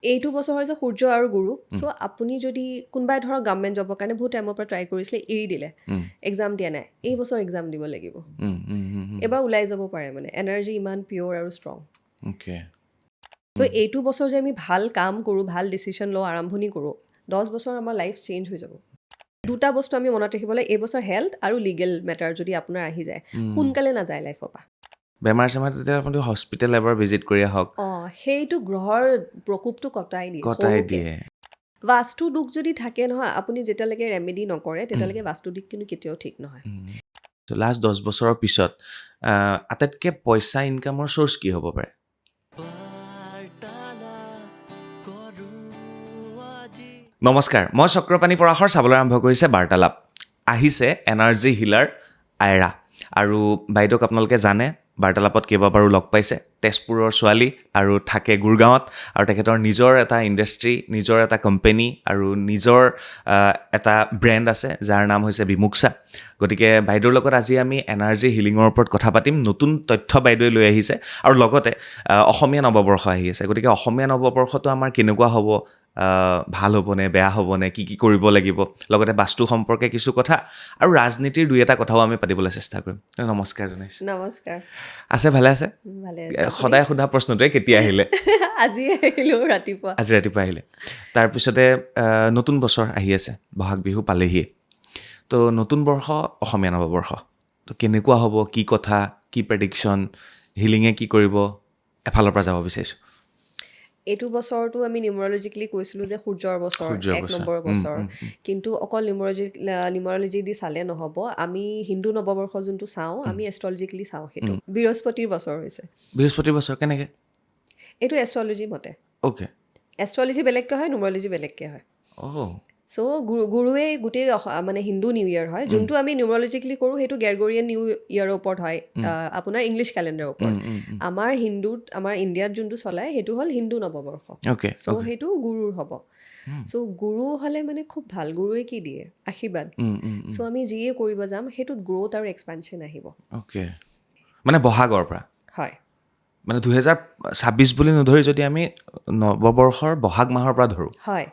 এইটো বছৰ হয় যে সূৰ্য আৰু গুৰু চ' আপুনি যদি কোনোবাই ধৰক গভৰ্ণমেণ্ট জবৰ কাৰণে বহুত টাইমৰ পৰা ট্ৰাই কৰিছিলে এৰি দিলে এক্সাম দিয়া নাই এই বছৰ এক্সাম দিব লাগিব এবাৰ ওলাই যাব পাৰে মানে এনাৰ্জি ইমান পিয়'ৰ আৰু ষ্ট্ৰং চ' এইটো বছৰ যে আমি ভাল কাম কৰোঁ ভাল ডিচিশ্যন লওঁ আৰম্ভণি কৰোঁ 10 বছৰ আমাৰ লাইফ চেঞ্জ হৈ যাব দুটা বস্তু আমি মনত ৰাখিব লাগে এই বছৰ হেল্থ আৰু লিগেল মেটাৰ যদি আপোনাৰ আহি যায় সোনকালে নাযায় লাইফৰ পৰা বেমাৰ চেমাৰ তেতিয়া আপুনি হস্পিটেল এবাৰ ভিজিট কৰি আহক সেইটো গ্ৰহৰ প্ৰকোপটো কটাই দিয়ে বাস্তু দুখ যদি থাকে নহয় আপুনি যেতিয়ালৈকে ৰেমেডি নকৰে তেতিয়ালৈকে বাস্তু দিশ কিন্তু কেতিয়াও ঠিক নহয় লাষ্ট 10 বছৰৰ পিছত আটাইতকৈ পইচা ইনকামৰ চ'ৰ্চ কি হ'ব পাৰে নমস্কাৰ মই চক্ৰপাণী পৰাশৰ চাবলৈ আৰম্ভ কৰিছে বাৰ্তালাপ আহিছে এনাৰ্জি হিলাৰ আইৰা আৰু বাইদেউক আপোনালোকে জানে বাৰ্তালাপত কেইবাবাৰো লগ পাইছে তেজপুৰৰ ছোৱালী আৰু থাকে গুৰগাঁৱত আৰু তেখেতৰ নিজৰ এটা ইণ্ডাষ্ট্ৰী নিজৰ এটা কোম্পেনী আৰু নিজৰ এটা ব্ৰেণ্ড আছে যাৰ নাম হৈছে বিমুক্সা গতিকে বাইদেউৰ লগত আজি আমি এনাৰ্জি হিলিঙৰ ওপৰত কথা পাতিম নতুন তথ্য বাইদেৱে লৈ আহিছে আৰু লগতে অসমীয়া নৱবৰ্ষ আহি আছে গতিকে অসমীয়া নৱবৰ্ষটো আমাৰ কেনেকুৱা হ'ব ভাল হ'বনে বেয়া হ'বনে কি কি কৰিব লাগিব লগতে বাস্তু সম্পৰ্কে কিছু কথা আৰু ৰাজনীতিৰ দুই এটা কথাও আমি পাতিবলৈ চেষ্টা কৰিম নমস্কাৰ জনাইছোঁ নমস্কাৰ আছে ভালে আছে সদায় সোধা প্ৰশ্নটোৱে কেতিয়া আহিলে আজি আহিলোঁ ৰাতিপুৱা আহিলে তাৰপিছতে নতুন বছৰ আহি আছে বহাগ বিহু পালেহিয়ে তো নতুন বৰ্ষ অসমীয়া নৱবৰ্ষ তো কেনেকুৱা হ'ব কি কথা কি প্ৰেডিকশ্যন হিলিঙে কি কৰিব এফালৰ পৰা যাব বিচাৰিছোঁ এইটো বছৰটো আমি নিউমৰলজিকেলি কৈছিলোঁ যে সূৰ্যৰ বছৰ 1 নম্বৰ বছৰ কিন্তু অকল নিউমৰলজি দি চালে নহ'ব আমি হিন্দু নৱবৰ্ষ যোনটো চাওঁ আমি এষ্ট্ৰলজিকেলি চাওঁ সেইটো বৃহস্পতিৰ বছৰ হৈছে বৃহস্পতিৰ বছৰ কেনেকৈ এইটো এষ্ট্ৰলজি মতে অ'কে এষ্ট্ৰলজি বেলেগকৈ হয় নিউমৰলজি বেলেগকৈ হয় চ' গুৰুৱে গোটেই মানে হিন্দু নিউ ইয়েৰ হয় যোনটো আমি নিউমৰলজিকেলি কৰোঁ সেইটো গেৰগৰিয়ান নিউ ইয়েৰৰ ওপৰত হয় আপোনাৰ ইংলিছ কেলেণ্ডাৰৰ ওপৰত আমাৰ হিন্দুত আমাৰ ইণ্ডিয়াত যোনটো চলায় সেইটো হ'ল হিন্দু নৱবৰ্ষ চ' সেইটো গুৰুৰ হ'ব চ' গুৰু হ'লে মানে খুব ভাল গুৰুৱে কি দিয়ে আশীৰ্বাদ চ' আমি যিয়ে কৰিব যাম সেইটোত গ্ৰ'থ আৰু এক্সপেনশ্যন আহিব অ'কে মানে বহাগৰ পৰা হয় মানে 2026 বুলি নধৰি যদি আমি নৱবৰ্ষৰ বহাগ মাহৰ পৰা ধৰোঁ হয়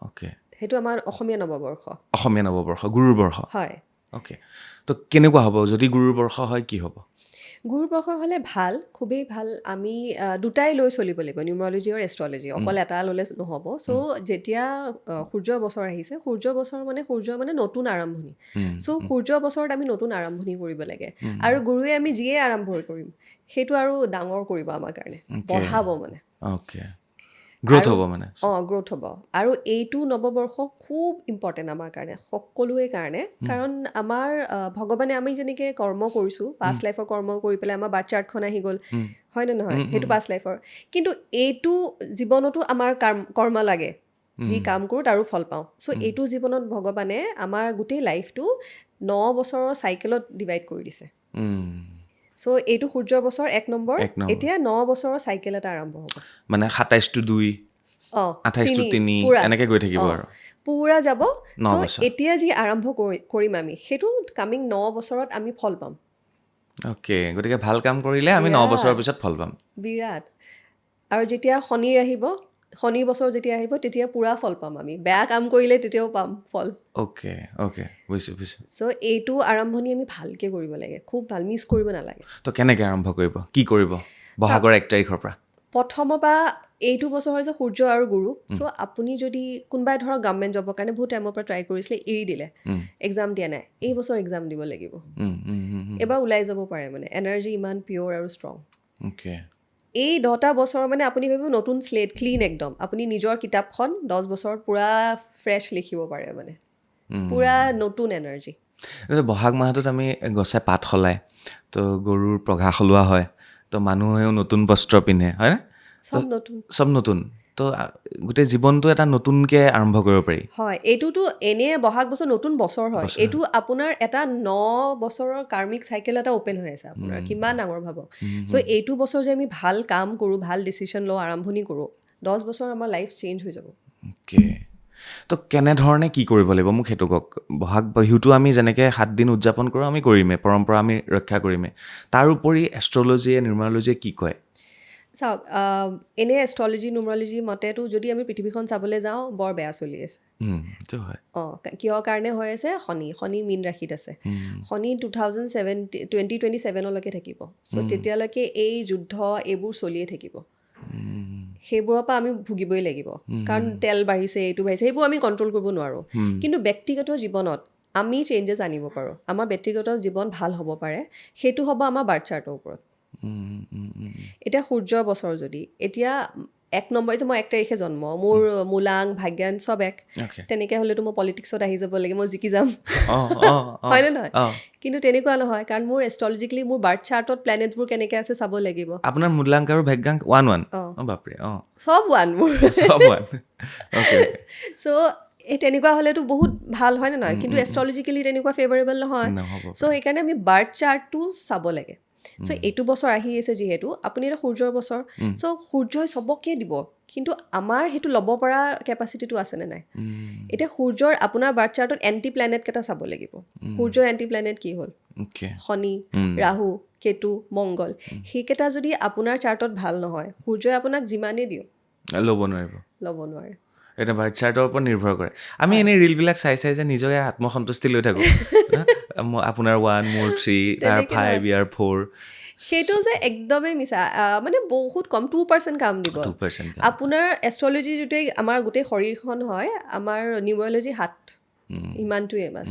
অ'কে সেইটো আমাৰ অসমীয়া নৱবৰ্ষ গুৰুৰ বৰ্ষ হয় অ'কে তো কেনেকুৱা হ'ব যদি গুৰুৰ বৰ্ষ হয় কি হ'ব গুৰু বৰ্ষ হ'লে ভাল খুবেই ভাল আমি দুটাই লৈ চলিব লাগিব নিউমৰলজি আৰু এষ্ট্ৰলজি অকল এটা ল'লে নহ'ব চ' যেতিয়া সূৰ্য বছৰ আহিছে সূৰ্য বছৰ মানে নতুন আৰম্ভণি চ' সূৰ্য বছৰত আমি নতুন আৰম্ভণি কৰিব লাগে আৰু গুৰুৱে আমি যিয়ে আৰম্ভ কৰিম সেইটো আৰু ডাঙৰ কৰিব আমাৰ কাৰণে বঢ়াব মানে অ'কে গ্ৰ'থ হ'ব মানে গ্ৰ'থ হ'ব আৰু এইটো নৱবৰ্ষ খুব ইম্পৰ্টেণ্ট আমাৰ কাৰণে সকলোৱে কাৰণে কাৰণ আমাৰ ভগৱানে আমি যেনেকৈ কৰ্ম কৰিছোঁ পাষ্ট লাইফৰ কৰ্ম কৰি পেলাই আমাৰ বাৰ্থ চাৰ্টখন আহি গ'ল হয়নে নহয় সেইটো পাষ্ট লাইফৰ কিন্তু এইটো জীৱনতো আমাৰ কৰ্ম লাগে যি কাম কৰোঁ তাৰো ফল পাওঁ চ' এইটো জীৱনত ভগৱানে আমাৰ গোটেই লাইফটো 9 বছৰৰ চাইকেলত ডিভাইড কৰি দিছে চ' এইটো সূৰ্যৰ বছৰ 1 নম্বৰ এতিয়া 9 বছৰৰ চাইকেল এটা আৰম্ভ হ'ব মানে 27-2 28-3 এনেকৈ গৈ থাকিব আৰু পুৰা যাব চ' এতিয়া যি আৰম্ভ কৰিম আমি সেইটো কামিং 9 বছৰত আমি ফল পাম অ'কে গতিকে ভাল কাম কৰিলে আমি 9 বছৰৰ পিছত ফল পাম বিৰাট আৰু যেতিয়া শনি বছৰ যেতিয়া আহিব তেতিয়া পুৰা ফল পাম আমি বেয়া কাম কৰিলে তেতিয়াও পাম ফল অ'কে বুজিছোঁ চ' এইটো আৰম্ভণি আমি ভালকৈ কৰিব লাগে খুব ভাল মিছ কৰিব নালাগে তো কেনেকৈ আৰম্ভ কৰিব কি কৰিব বহাগৰ 1 তাৰিখৰ পৰা প্ৰথমৰ পৰা এইটো বছৰ হয় যে সূৰ্য আৰু গুৰু চ' আপুনি যদি কোনোবাই ধৰক গভৰ্ণমেণ্ট জবৰ কাৰণে বহুত টাইমৰ পৰা ট্ৰাই কৰিছিলে এৰি দিলে এক্সাম দিয়া নাই এই বছৰ এক্সাম দিব লাগিব এবাৰ ওলাই যাব পাৰে মানে এনাৰ্জি ইমান পিয়'ৰ আৰু ষ্ট্ৰং এই 10টা বছৰ মানে আপুনি ভাবিব নতুন শ্লেট ক্লিন একদম আপুনি নিজৰ কিতাপখন 10 বছৰত পূৰা ফ্ৰেছ লিখিব পাৰে মানে পূৰা নতুন এনাৰ্জি বহাগ মাহটোত আমি গছে পাত সলায় তো গৰুৰ পঘা সলোৱা হয় তো মানুহেও নতুন বস্ত্ৰ পিন্ধে হয়নে চব নতুন তো গোটেই জীৱনটো এটা নতুনকৈ আৰম্ভ কৰিব পাৰি হয় এইটোতো এনেই বহাগ বছৰ নতুন বছৰ হয় এইটো আপোনাৰ এটা 9 বছৰৰ কাৰ্মিক চাইকেল এটা অ'পেন হৈ আছে আপোনাৰ কিমান ডাঙৰ ভাবক চ' এইটো বছৰ যে আমি ভাল কাম কৰোঁ ভাল ডিচিশ্যন লওঁ আৰম্ভণি কৰোঁ 10 বছৰ আমাৰ লাইফ চেঞ্জ হৈ যাব তো কেনেধৰণে কি কৰিব লাগিব মোক সেইটো কওক বহাগ বিহুটো আমি যেনেকৈ 7 দিন উদযাপন কৰোঁ আমি কৰিমেই পৰম্পৰা আমি ৰক্ষা কৰিমেই তাৰ উপৰি এষ্ট্ৰলজিয়ে নিউমাৰলজিয়ে কি কয় চাওক এনে এষ্ট্ৰলজি নিউমৰলজি মতেতো যদি আমি পৃথিৱীখন চাবলৈ যাওঁ বৰ বেয়া চলি আছে সেইটো হয় কিয় কাৰণে হৈ আছে শনি মীন ৰাশিত আছে শনি 2027লৈকে থাকিব চ' তেতিয়ালৈকে এই যুদ্ধ এইবোৰ চলিয়ে থাকিব সেইবোৰৰ পৰা আমি ভুগিবই লাগিব কাৰণ তেল বাঢ়িছে এইটো বাঢ়িছে সেইবোৰ আমি কণ্ট্ৰল কৰিব নোৱাৰোঁ কিন্তু ব্যক্তিগত জীৱনত আমি চেঞ্জেছ আনিব পাৰোঁ আমাৰ ব্যক্তিগত জীৱন ভাল হ'ব পাৰে সেইটো হ'ব আমাৰ বাৰ্থ চাৰ্টৰ ওপৰত এতিয়া সূৰ্যৰ বছৰ যদি এতিয়া 1 নম্বৰ যে মই 1 তাৰিখে জন্ম মোৰ মূলাং ভাগ্যান চব এক তেনেকৈ হ'লেতো মই পলিটিক্সত আহি যাব লাগে মই জিকি যাম হয়নে নহয় কিন্তু তেনেকুৱা নহয় কাৰণ মোৰ এষ্ট্ৰলজিকেলি মোৰ বাৰ্থ চাৰ্টত প্লেনেটছবোৰ কেনেকৈ আছে চাব লাগিব আপোনাৰ মূলাংক আৰু ভাগ্যাংক 1 বাপৰে চব ওৱান মোৰ চব 1 চ' এই তেনেকুৱা হ'লেতো বহুত ভাল হয় নে নহয় কিন্তু এষ্ট্ৰলজিকেলি তেনেকুৱা ফেভাৰেবল নহয় চ' সেইকাৰণে আমি বাৰ্থ চাৰ্টটো চাব লাগে চ' এইটো বছৰ আহি আছে যিহেতু আপুনি এটা সূৰ্যৰ বছৰ চ' সূৰ্যই চবকে দিব কিন্তু আমাৰ সেইটো ল'ব পৰা কেপাচিটিটো আছেনে নাই এতিয়া সূৰ্যৰ আপোনাৰ বাৰ্থ চাৰ্টত এণ্টি প্লেনেটকেইটা চাব লাগিব সূৰ্যৰ এণ্টি প্লেনেট কি হ'ল শনি ৰাহু কেতু মংগল সেইকেইটা যদি আপোনাৰ চাৰ্টত ভাল নহয় সূৰ্যই আপোনাক যিমানেই দিয়ক ল'ব নোৱাৰে এটা বাৰ্থ চাৰ্টৰ ওপৰত নিৰ্ভৰ কৰে আমি এনেই ৰিলবিলাক চাই যে নিজকে আত্মসন্তুষ্টি লৈ থাকোঁ আপোনাৰ 1 মোৰ 3 তাৰ 5 ইয়াৰ 4 সেইটো যে একদমেই মিছা মানে বহুত কম 2% কাম দিব 2% আপোনাৰ এষ্ট্ৰলজি যদি আমাৰ গোটেই শৰীৰখন হয় আমাৰ নিউমৰলজি হাত ইমানটোৱে বাছ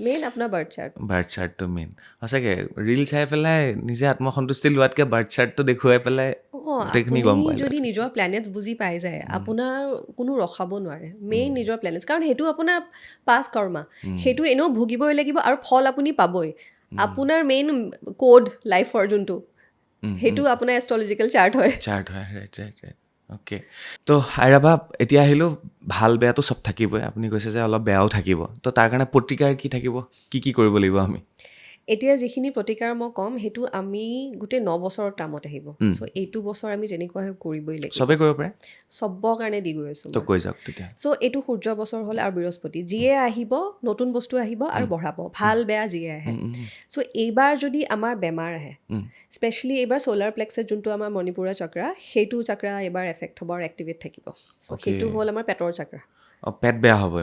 মেইন আপোনাৰ বাৰ্থ চাৰ্টটো মেইন সঁচাকৈ ৰিল চাই পেলাই নিজে আত্মসন্তুষ্টি লোৱাতকৈ বাৰ্থ চাৰ্টটো দেখুৱাই পেলাই গোটেইখিনি গম পায় যদি নিজৰ প্লেনেটছ বুজি পাই যায় আপোনাৰ কোনো ৰখাব নোৱাৰে মেইন নিজৰ প্লেনেটছ কাৰণ সেইটো আপোনাৰ পাছ কৰ্মা সেইটো এনেও ভুগিবই লাগিব আৰু ফল আপুনি পাবই আপোনাৰ মেইন কোড লাইফৰ যোনটো সেইটো আপোনাৰ এষ্ট্ৰলজিকেল চাৰ্ট হয় ৰাইট অ'কে তো আইৰাবা এতিয়া আহিলোঁ ভাল বেয়াটো চব থাকিবই আপুনি কৈছে যে অলপ বেয়াও থাকিব তো তাৰ কাৰণে প্ৰতিকাৰ কি থাকিব কি কৰিব লাগিব আমি এতিয়া যিখিনি প্ৰতিকাৰ মই ক'ম সেইটো আমি গোটেই 9 বছৰত কামত আহিব চ' এইটো বছৰ আমি যেনেকুৱা হয় কৰিবই লাগিব চবেই কৰিব পাৰে চবৰ কাৰণে দি গৈ আছোঁ তো কৈ যাওক তেতিয়া চ' এইটো সূৰ্য বছৰ হ'লে আৰু বৃহস্পতি যিয়ে আহিব নতুন বস্তু আহিব আৰু বঢ়াব ভাল বেয়া যিয়ে আহে চ' এইবাৰ যদি আমাৰ বেমাৰ আহে স্পেচিয়েলি এইবাৰ ছ'লাৰ প্লেক্সেছ যোনটো আমাৰ মণিপুৰৰ চক্ৰা সেইটো চক্ৰা এইবাৰ এফেক্ট হ'ব আৰু এক্টিভেট থাকিব চ' সেইটো হ'ল আমাৰ পেটৰ চক্ৰা পেট বেয়া হ'ব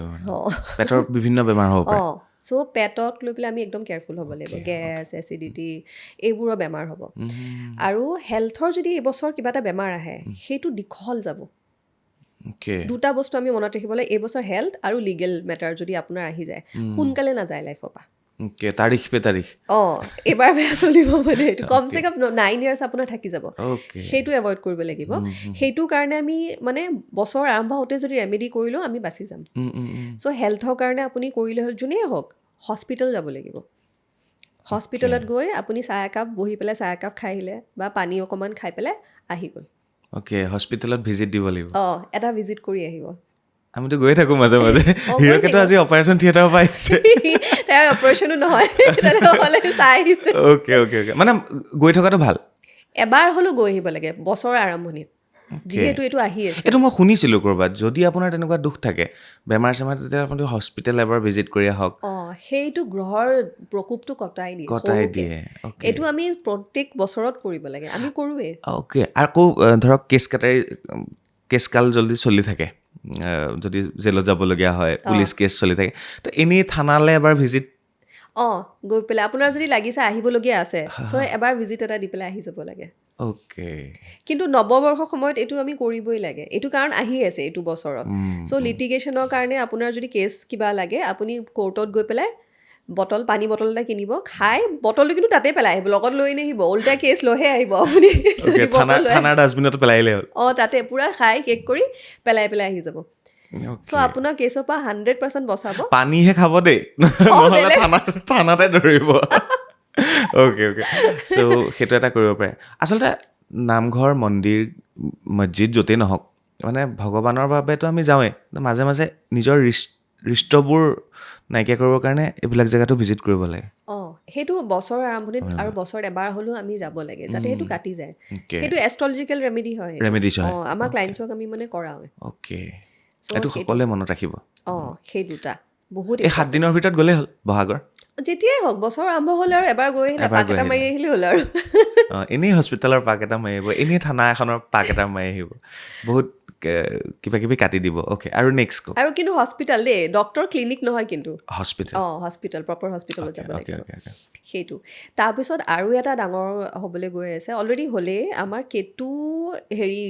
পেটৰ বিভিন্ন বেমাৰ হ'ব পাৰে চ' পেটক লৈ পেলাই আমি একদম কেয়াৰফুল হ'ব লাগিব গেছ এচিডিটি এইবোৰৰ বেমাৰ হ'ব আৰু হেল্থৰ যদি এইবছৰ কিবা এটা বেমাৰ আহে সেইটো দীঘল যাব দুটা বস্তু আমি মনত ৰাখিব লাগে এইবছৰ হেল্থ আৰু লিগেল মেটাৰ যদি আপোনাৰ আহি যায় সোনকালে নাযায় লাইফৰ পৰা তাৰিখ এইবাৰ বেয়া চলিব মানে এইটো কমচে কম 9 years আপোনাৰ থাকি যাব সেইটো এভইড কৰিব লাগিব সেইটো কাৰণে আমি মানে বছৰ আৰম্ভ হওঁতে যদি ৰেমেডি কৰিলেও আমি বাচি যাম চ' হেল্থৰ কাৰণে আপুনি কৰিলে হ'ল যোনেই হওক হস্পিটেল যাব লাগিব হস্পিটেলত গৈ আপুনি চাহ একাপ বহি পেলাই চাহ একাপ খাই আহিলে বা পানী অকণমান খাই পেলাই আহি গ'ল হস্পিটেলত ভিজিট দিব লাগিব এটা ভিজিট কৰি আহিব আমিতো গৈ থাকোঁ মাজে হিৰকেতো আজি অপাৰেশ্যন থিয়েটাৰৰ পৰা আহিছে তাৰ অপাৰেশ্যনো নহয় চাই আহিছে অ'কে মানে গৈ থকাটো ভাল এবাৰ হ'লেও গৈ আহিব লাগে বছৰৰ আৰম্ভণিত যিহেতু এইটো আহি আছে এইটো মই শুনিছিলোঁ ক'ৰবাত যদি আপোনাৰ তেনেকুৱা দুখ থাকে বেমাৰ চেমাৰ তেতিয়া আপুনি হস্পিটেল এবাৰ ভিজিট কৰি আহক সেইটো গ্ৰহৰ প্ৰকোপটো কটাই দিয়ে এইটো আমি প্ৰত্যেক বছৰত কৰিব লাগে আমি কৰোঁৱেই আকৌ ধৰক কেছকাল জল্দি চলি থাকে যদি জেলত যাবলগীয়া হয় পুলিচ কেছ চলি থাকে তো এনেই থানালৈ এবাৰ ভিজিট গৈ পেলাই আপোনাৰ যদি লাগিছে আহিবলগীয়া আছে চ' এবাৰ ভিজিট এটা দি পেলাই আহি যাব লাগে কিন্তু নৱবৰ্ষৰ সময়ত এইটো আমি কৰিবই লাগে এইটো কাৰণ আহি আছে এইটো বছৰত চ' লিটিগেশ্যনৰ কাৰণে আপোনাৰ যদি কেছ কিবা লাগে আপুনি কোৰ্টত গৈ পেলাই পানী বটল এটা কিনিব খাই বটলটো কিন্তু তাতে পেলাই আহিব লগত লৈ নাহিব ওলটা কেছ লৈহে আহিব আপুনি তাতে পুৰা খাই কেক কৰি পেলাই আহি যাব চ' আপোনাৰ কেছৰ পৰা 100% বচাব পানীহে খাব দেই নহ'লে থানাতে ধৰিব চ' সেইটো এটা কৰিব পাৰে আচলতে নামঘৰ মন্দিৰ মছজিদ য'তেই নহওক মানে ভগৱানৰ বাবেতো আমি যাওঁৱেই মাজে মাজে নিজৰ ৰিষ্টবোৰ নাইকিয়া কৰিবৰ কাৰণে এইবিলাক জেগাটো ভিজিট কৰিব লাগে সেইটো বছৰৰ আৰম্ভণিত আৰু বছৰত এবাৰ হ'লেও আমি যাব লাগে যাতে সেইটো কাটি যায় সেইটো এষ্ট্ৰলজিকেল ৰেমেডি হয় আমাৰ ক্লাইণ্টছক আমি মানে কৰাওঁ এইটো সকলোৱে মনত ৰাখিব সেই দুটা বহুত 7 দিনৰ ভিতৰত গ'লেই হ'ল বহাগৰ যেতিয়াই হওক বছৰ আৰম্ভ হ'লে আৰু এবাৰ গৈ আহিলে এবাৰ পাক গৈ এটা মাৰি আহিলে হ'ল আৰু এনেই হস্পিটেলৰ পাক এটা মাৰি আহিব, এনেই থানা এখনৰ পাক এটা মাৰি আহিব, বহুত কিবা কিবি কাটি দিব। অ'কে, আৰু নেক্সট কওক। আৰু কিন্তু হস্পিটেল দেই, ডক্টৰ ক্লিনিক নহয় কিন্তু হস্পিটেল। হস্পিটেল, প্ৰপাৰ হস্পিটেলত যাব অ'কে লাগিব অ'কে অ'কে। সেইটো। তাৰপিছত আৰু এটা ডাঙৰ হ'বলৈ গৈ আছে, অলৰেডি হ'লেই আমাৰ কেতু হেৰি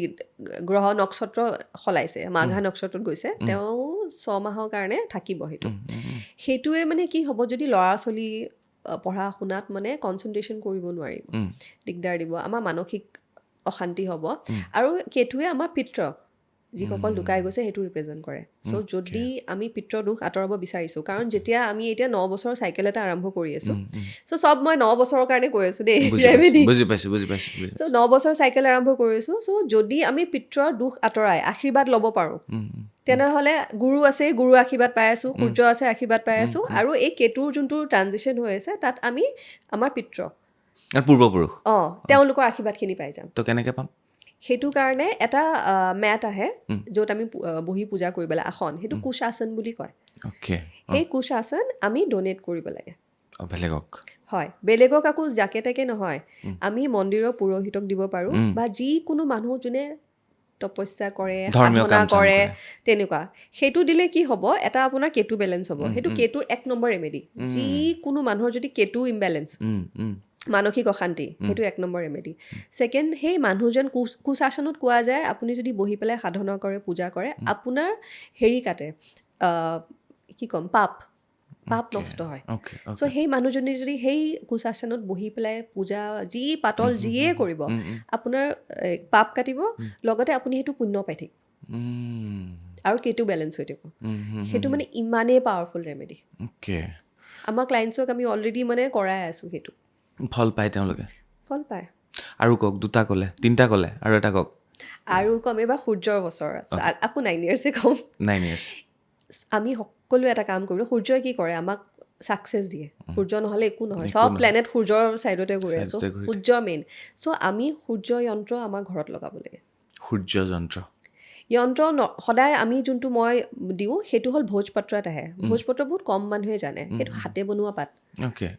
গ্ৰহ নক্ষত্ৰ সলাইছে, মাঘা নক্ষত্ৰত গৈছে, তেওঁ 6 মাহৰ কাৰণে থাকিব সেইটো। সেইটোৱে মানে কি হ'ব, যদি ল'ৰা ছোৱালী পঢ়া শুনাত মানে কনচেনট্ৰেশ্যন কৰিব নোৱাৰিব, দিগদাৰ দিব, আমাৰ মানসিক অশান্তি হ'ব। আৰু কেতুৱে আমাৰ পিত্ৰ যিসকল ঢুকাই গৈছে সেইটো ৰিপ্ৰেজেণ্ট কৰে। চ' যদি আমি পিত্ৰ দুখ আঁতৰাব বিচাৰিছোঁ, কাৰণ যেতিয়া আমি এতিয়া 9 বছৰৰ চাইকেল এটা আৰম্ভ কৰি আছোঁ, চ' চব মই 9 বছৰৰ কাৰণে কৈ আছোঁ দেই, ৰেমেডি। বুজি পাইছোঁ। চ' 9 বছৰ চাইকেল আৰম্ভ কৰিছোঁ, চ' যদি আমি পিত্ৰৰ দুখ আঁতৰাই আশীৰ্বাদ ল'ব পাৰোঁ, তেনেহ'লে গুৰু আছে, গুৰু আশীৰ্বাদ পাই আছোঁ, সূৰ্য আছে, আশীৰ্বাদ পাই আছোঁ, আৰু এই কেতুৰ যোনটো ট্ৰানজিশ্যন হৈ আছে তাত আমি আমাৰ পিত্ৰ পূৰ্বপুৰুষ তেওঁলোকৰ আশীৰ্বাদখিনি পাই যাম। তো কেনেকৈ পাম? সেইটো কাৰণে এটা মেট আহে য'ত আমি বহি পূজা কৰিবলৈ, আসন, সেইটো কুশ আসন বুলি কয়। অ'কে। সেই কুশ আসন আমি ডনেট কৰিব লাগে। বেলেগক? হয়, বেলেগক আকৌ যাকে তাকে নহয়, আমি মন্দিৰৰ পুৰোহিতক দিব পাৰোঁ, বা যিকোনো মানুহ যোনে তপস্যা কৰে, সাধনা কৰে, তেনেকুৱা। সেইটো দিলে কি হ'ব, এটা আপোনাৰ কেতু বেলেঞ্চ হ'ব। সেইটো কেতুৰ 1 নম্বৰ ৰেমেডি। যিকোনো মানুহৰ যদি কেতু ইমবেলেঞ্চ, মানসিক অশান্তি, সেইটো 1 নম্বৰ ৰেমেডি। ছেকেণ্ড, সেই মানুহজন কুশ আসনত কোৱা যায়, আপুনি যদি বহি পেলাই সাধনা কৰে, পূজা কৰে, আপোনাৰ হেৰি কাটে, কি ক'ম, পাপ নষ্ট হয়। চ' সেই মানুহজনে যদি সেই কুশ আসনত বহি পেলাই পূজা যি পাতল যিয়ে কৰিব, আপোনাৰ পাপ কাটিব, লগতে আপুনি সেইটো পুণ্য পাই থাকিব, আৰু কেতু বেলেঞ্চ হৈ থাকিব। সেইটো মানে ইমানেই পাৱাৰফুল ৰেমেডি। আমাৰ ক্লাইণ্টছক আমি অলৰেডি মানে কৰাই আছোঁ সেইটো। ফল পায় তেওঁলোকে? ফল পায়। আৰু কওক, 2টা ক'লে, 3টা ক'লে, আৰু এটা কওক। আৰু কম, এইবাৰ সূৰ্যৰ বছৰ আছে, আকৌ 9 yearsয়ে কম। 9 years। আমি সকলোৱে এটা কাম কৰোঁ, সূৰ্যই কি কৰে, আমাক ছাকচেছ দিয়ে। সূৰ্য নহ'লে একো নহয়, চব প্লেনেট সূৰ্যৰ ছাইডতে ঘূৰি আছোঁ, সূৰ্য মেইন। চ' আমি সূৰ্য যন্ত্ৰ আমাৰ ঘৰত লগাব লাগে। সূৰ্য যন্ত্ৰ সদায় আমি যোনটো মই দিওঁ সেইটো হ'ল ভোজপত্ৰত আহে। ভোজপত্ৰ বহুত কম মানুহে জানে, সেইটো হাতে বনোৱা পাত,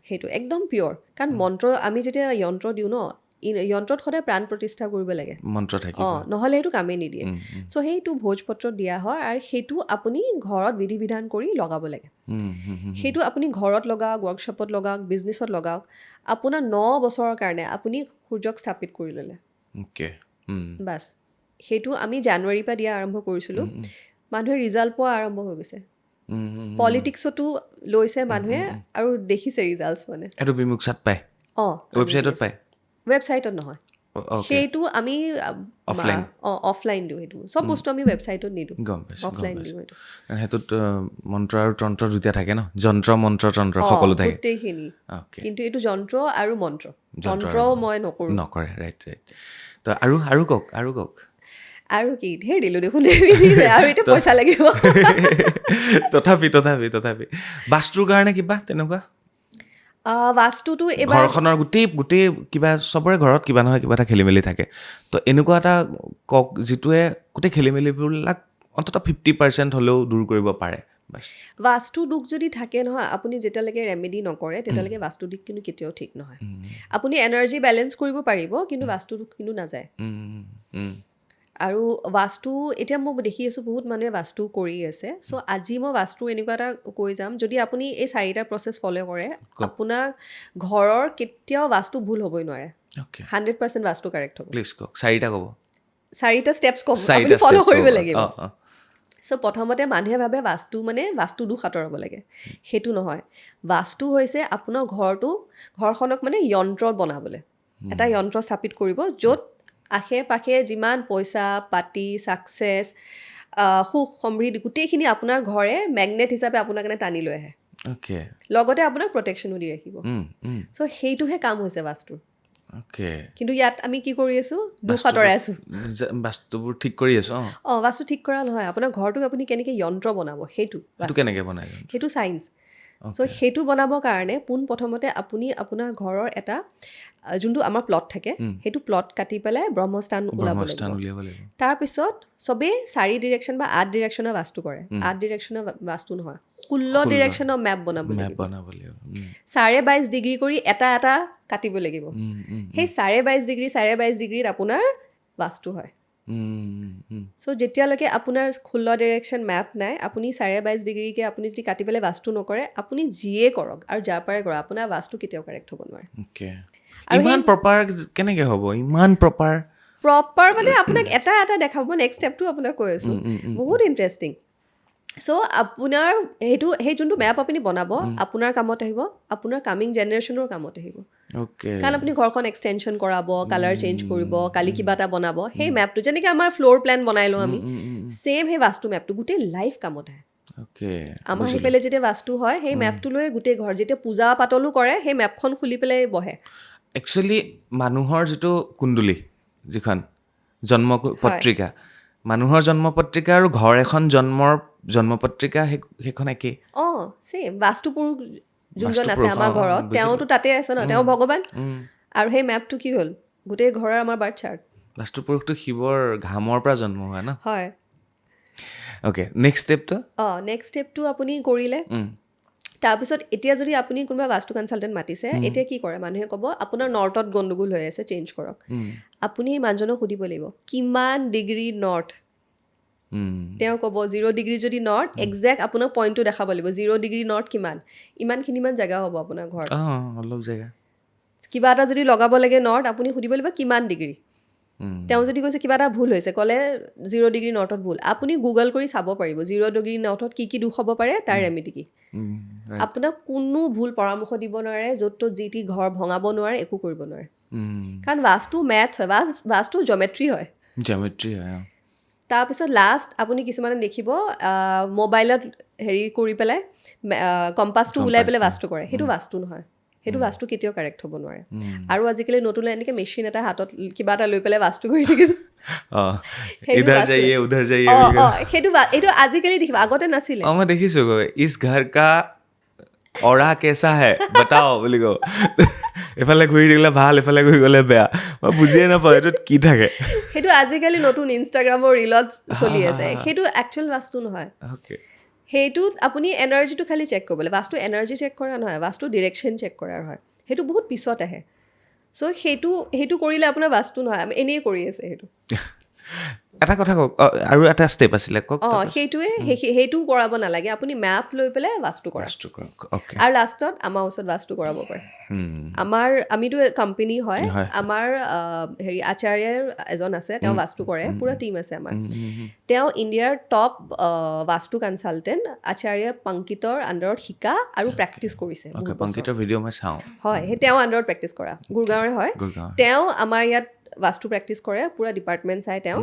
সেইটো একদম পিয়'ৰ। কাৰণ মন্ত্ৰ আমি যেতিয়া যন্ত্ৰ দিওঁ ন, যন্ত্ৰত সদায় প্ৰাণ প্ৰতিষ্ঠা কৰিব লাগে, মন্ত্ৰ থাকিব, নহ'লে সেইটো কামেই নিদিয়ে। চ' সেইটো ভোজপত্ৰত দিয়া হয়, আৰু সেইটো আপুনি ঘৰত বিধি বিধান কৰি লগাব লাগে। সেইটো আপুনি ঘৰত লগাওক, ৱৰ্কশ্বপত লগাওক, বিজনেছত লগাওক, আপোনাৰ 9 বছৰৰ কাৰণে আপুনি সূৰ্যক স্থাপিত কৰি ল'লে, বাছ। সেইটো আমি জানুৱাৰীৰ পৰা দিয়া আৰম্ভ কৰিছিলোঁ, মানুহে ৰিজাল্ট পোৱা আৰম্ভ হৈ গৈছে। পলিটিক্সতো লৈছে মানুহে, আৰু দেখিছে ৰিজাল্টছ মানে। এইটো বিমুখচাত পায়? ৱেবছাইটত পায়? ৱেবছাইটত নহয়, সেইটো আমি অফলাইন দিওঁ। সেইটো চব বস্তু আমি ৱেবছাইটত নিদিওঁ, অফলাইন দিওঁ। সেইটো সেইটোত মন্ত্ৰ আৰু তন্ত্ৰ দুটা থাকে ন, যন্ত্ৰ মন্ত্ৰ তন্ত্ৰ সকলো থাকে গোটেইখিনি। কিন্তু এইটো যন্ত্ৰ আৰু মন্ত্ৰ, তন্ত্ৰ মই নকৰে। ৰাইট। তো আৰু কওক। আৰু কি ঢেৰ দিলোঁ দেখোন, আৰু এতিয়া পইচা লাগিব। তথাপি বাস্তুৰ কাৰণে কিবা তেনেকুৱা? বাস্তুটো এইবাৰ ঘৰখনৰ গোটেই কিবা, চবৰে ঘৰত কিবা নহয় কিবা এটা খেলি মেলি থাকে, তো এনেকুৱা এটা কওক যিটোৱে গোটেই খেলি মেলিবিলাক অন্ততঃ 50% হ'লেও দূৰ কৰিব পাৰে। বাস্তু দুখ যদি থাকে নহয়, আপুনি যেতিয়ালৈকে ৰেমেডি নকৰে তেতিয়ালৈকে বাস্তু দিশ কিন্তু কেতিয়াও ঠিক নহয়। আপুনি এনাৰ্জি বেলেঞ্চ কৰিব পাৰিব, কিন্তু বাস্তু দুখ কিন্তু নাযায়। আৰু বাস্তু এতিয়া মই দেখি আছোঁ বহুত মানুহে বাস্তু কৰি আছে। চ' আজি মই বাস্তু এনেকুৱা এটা কৈ যাম, যদি আপুনি এই 4টা প্ৰচেছ ফ'ল' কৰে, আপোনাৰ ঘৰৰ কেতিয়াও বাস্তু ভুল হ'বই নোৱাৰে। 100% বাস্তু কাৰেক্ট হ'ব। প্লিজ কওক, 4টা ক'ব। 4টা ষ্টেপছ ক'ম, আপুনি ফ'ল' কৰিব লাগিব। চ' প্ৰথমতে মানুহে ভাবে বাস্তু মানে বাস্তু দুখ আঁতৰাব লাগে, সেইটো নহয়। বাস্তু হৈছে আপোনাৰ ঘৰখনক মানে যন্ত্ৰ বনাবলৈ, এটা যন্ত্ৰ স্থাপিত কৰিব, য'ত আশে পাশে যিমান পইচা পাতি, ছাকচেছ, সুখ সমৃদ্ধি গোটেইখিনি আপোনাৰ ঘৰে মেগনেট হিচাপে আপোনাৰ কাৰণে টানি লৈ আহে, লগতে আপোনাক প্ৰটেকশ্যনো দি ৰাখিব। চ' সেইটোহে কাম হৈছে বাস্তুৰ। কিন্তু ইয়াত আমি কি কৰি আছোঁ, দুখ আঁতৰাই আছোঁ, বাস্তুবোৰ ঠিক কৰি আছোঁ। বাস্তু ঠিক কৰা নহয়, আপোনাৰ ঘৰটোক আপুনি কেনেকৈ যন্ত্ৰ বনাব সেইটো কেনেকৈ বনায়, সেইটো ছায়েন্স। চ' সেইটো বনাবৰ কাৰণে পোনপ্ৰথমতে আপুনি আপোনাৰ ঘৰৰ এটা যোনটো আমাৰ প্লট থাকে, সেইটো প্লট কাটি পেলাই ব্ৰহ্মস্থান ওলাব লাগিব। তাৰপিছত চবেই 4 ডিৰেকশ্যন বা 8 ডিৰেকশ্যনৰ বাস্তু কৰে, 8 ডিৰেকশ্যনৰ বাস্তু নহয়, ডিৰেকশ্যনৰ মেপ বনাব মেপ লাগিব বনাব লাগিব 22.5 ডিগ্ৰী কৰি এটা এটা কাটিব লাগিব সেই 22.5 ডিগ্ৰীত আপোনাৰ বাস্তু হয় চ' যেতিয়ালৈকে আপোনাৰ 16 ডিৰেকশ্যন মেপ নাই আপুনি 22.5 ডিগ্ৰীকে আপুনি যদি কাটি পেলাই বাস্তু নকৰে আপুনি যিয়ে কৰক আৰু যাৰ পৰাই কৰক আপোনাৰ বাস্তু কেতিয়াও কাৰেক্ট হ'ব নোৱাৰে ইমান প্ৰপাৰ কেনেকৈ হ'ব ইমান প্ৰপাৰ মানে আপোনাক এটা এটা দেখাব মই নেক্সট ষ্টেপটো আপোনাক কৈ আছোঁ বহুত ইণ্টাৰেষ্টিং চ' আপোনাৰ সেই যোনটো মেপ আপুনি বনাব আপোনাৰ কামত আহিব আপোনাৰ কামিং জেনেৰেশ্যনৰ কামত আহিব কাৰণ আপুনি ঘৰখন এক্সটেনশ্যন কৰাব কালাৰ চেঞ্জ কৰিব কালি কিবা এটা বনাব সেই মেপটো যেনেকৈ আমাৰ ফ্ল'ৰ প্লেন বনাই লওঁ আমি ছেইম সেই বাস্তু মেপটো গোটেই লাইফ কামত আহে আমাৰ সেইফালে যেতিয়া বাস্তু হয় সেই মেপটো লৈ গোটেই ঘৰ যেতিয়া পূজা পাতলো কৰে সেই মেপখন খুলি পেলাই বহে একচুৱেলি মানুহৰ যিটো কুণ্ডলী যিখন জন্ম পত্ৰিকা মানুহৰ জন্ম পত্ৰিকা আৰু ঘৰ এখন জন্ম পত্ৰিকা সেইখন একেই ছেইম বাস্তুপুৰুষ যোনজন আছে আমাৰ ঘৰত তেওঁতো তাতে আছে ন তেওঁ ভগৱান আৰু সেই মেপটো কি হ'ল গোটেই ঘৰৰ আমাৰ বাৰ্থ চাৰ্ট বাস্তুপুৰুষটো শিৱৰ ঘামৰ পৰা জন্ম হোৱা ন হয় অ'কে নেক্সট ষ্টেপটো আপুনি কৰিলে তাৰপিছত এতিয়া যদি আপুনি কোনোবা বাস্তু কনচালটেণ্ট মাতিছে এতিয়া কি কৰে মানুহে ক'ব আপোনাৰ নৰ্থত গণ্ডগোল হৈ আছে চেঞ্জ কৰক আপুনি সেই মানুহজনক সুধিব লাগিব কিমান ডিগ্ৰী নৰ্থ তেওঁ ক'ব 0 ডিগ্ৰী যদি নৰ্থ একজেক্ট আপোনাক পইণ্টটো দেখাব লাগিব 0 ডিগ্ৰী নৰ্থ কিমান ইমানখিনিমান জেগা হ'ব আপোনাৰ ঘৰত অলপ জেগা কিবা এটা যদি লগাব লাগে নৰ্থ আপুনি সুধিব লাগিব কিমান ডিগ্ৰী তেওঁ যদি কৈছে কিবা এটা ভুল হৈছে ক'লে 0 ডিগ্ৰী নৰ্থত ভুল আপুনি গুগল কৰি চাব পাৰিব 0 ডিগ্ৰী নৰ্থত কি দুখ হ'ব পাৰে তাৰ ৰেমেডি কি আপোনাক কোনো ভুল পৰামৰ্শ দিব নোৱাৰে য'ত ত'ত যি টি ঘৰ ভঙাব নোৱাৰে একো কৰিব নোৱাৰে কাৰণ বাস্তু মেথছ হয় বাস্তু জমেট্ৰি হয় তাৰপিছত লাষ্ট আপুনি কিছুমানে দেখিব মোবাইলত হেৰি কৰি পেলাই কম্পাছটো ওলাই পেলাই বাস্তু কৰে সেইটো বাস্তু নহয় সেইটো বাস্তু কেতিয়াও কাৰেক্ট হ'ব নোৱাৰে আৰু আজিকালি নতুন এনেকৈ মেচিন এটা হাতত কিবা এটা লৈ পেলাই বাস্তু কৰি থাকিছে এইটো আজিকালি দেখিব আগতে নাছিলে মই দেখিছোঁ ইছ ঘৰ কা অৰা কেঁচা হে বতাও বুলি কওঁ এফালে ঘূৰি থাকিলে ভাল এফালে ঘূৰি গ'লে বেয়া মই বুজিয়ে নাপাওঁ এইটোত কি থাকে সেইটো আজিকালি নতুন ইনষ্টাগ্ৰামৰ ৰিলত চলি আছে সেইটো একচুৱেল বাস্তু নহয় সেইটোত আপুনি এনাৰ্জিটো খালি চেক কৰিব লাগে বাস্তু এনাৰ্জি চেক কৰা নহয় বাস্তু ডিৰেকশ্যন চেক কৰাৰ হয় সেইটো বহুত পিছত আহে চ' সেইটো কৰিলে আপোনাৰ বাস্তু নহয় আমি এনেই কৰি আছে সেইটো এটা কথা কওক আৰু এটা ষ্টেপ আছিলে কওক সেইটো কৰাব নালাগে আপুনি মেপ লৈ পেলাই বাস্তু কৰক আৰু লাষ্টত আমাৰ ওচৰত বাস্তু কৰাব পাৰে আমিতো কোম্পানী হয় আমাৰ হেৰি আচাৰ্য এজন আছে তেওঁ বাস্তু কৰে পুৰা টিম আছে আমাৰ তেওঁ ইণ্ডিয়াৰ টপ বাস্তু কনচালটেণ্ট আচাৰ্য পংকিতৰ আণ্ডাৰত শিকা আৰু প্ৰেক্টিচ কৰিছে পংকিতৰ ভিডিঅ' মই চাওঁ হয় সেই তেওঁ আণ্ডাৰত প্ৰেক্টিচ কৰা গুৰগাঁৱৰে হয় তেওঁ আমাৰ ইয়াত বাস্তু প্ৰেক্টিচ কৰে পুৰা ডিপাৰ্টমেণ্ট চাই তেওঁ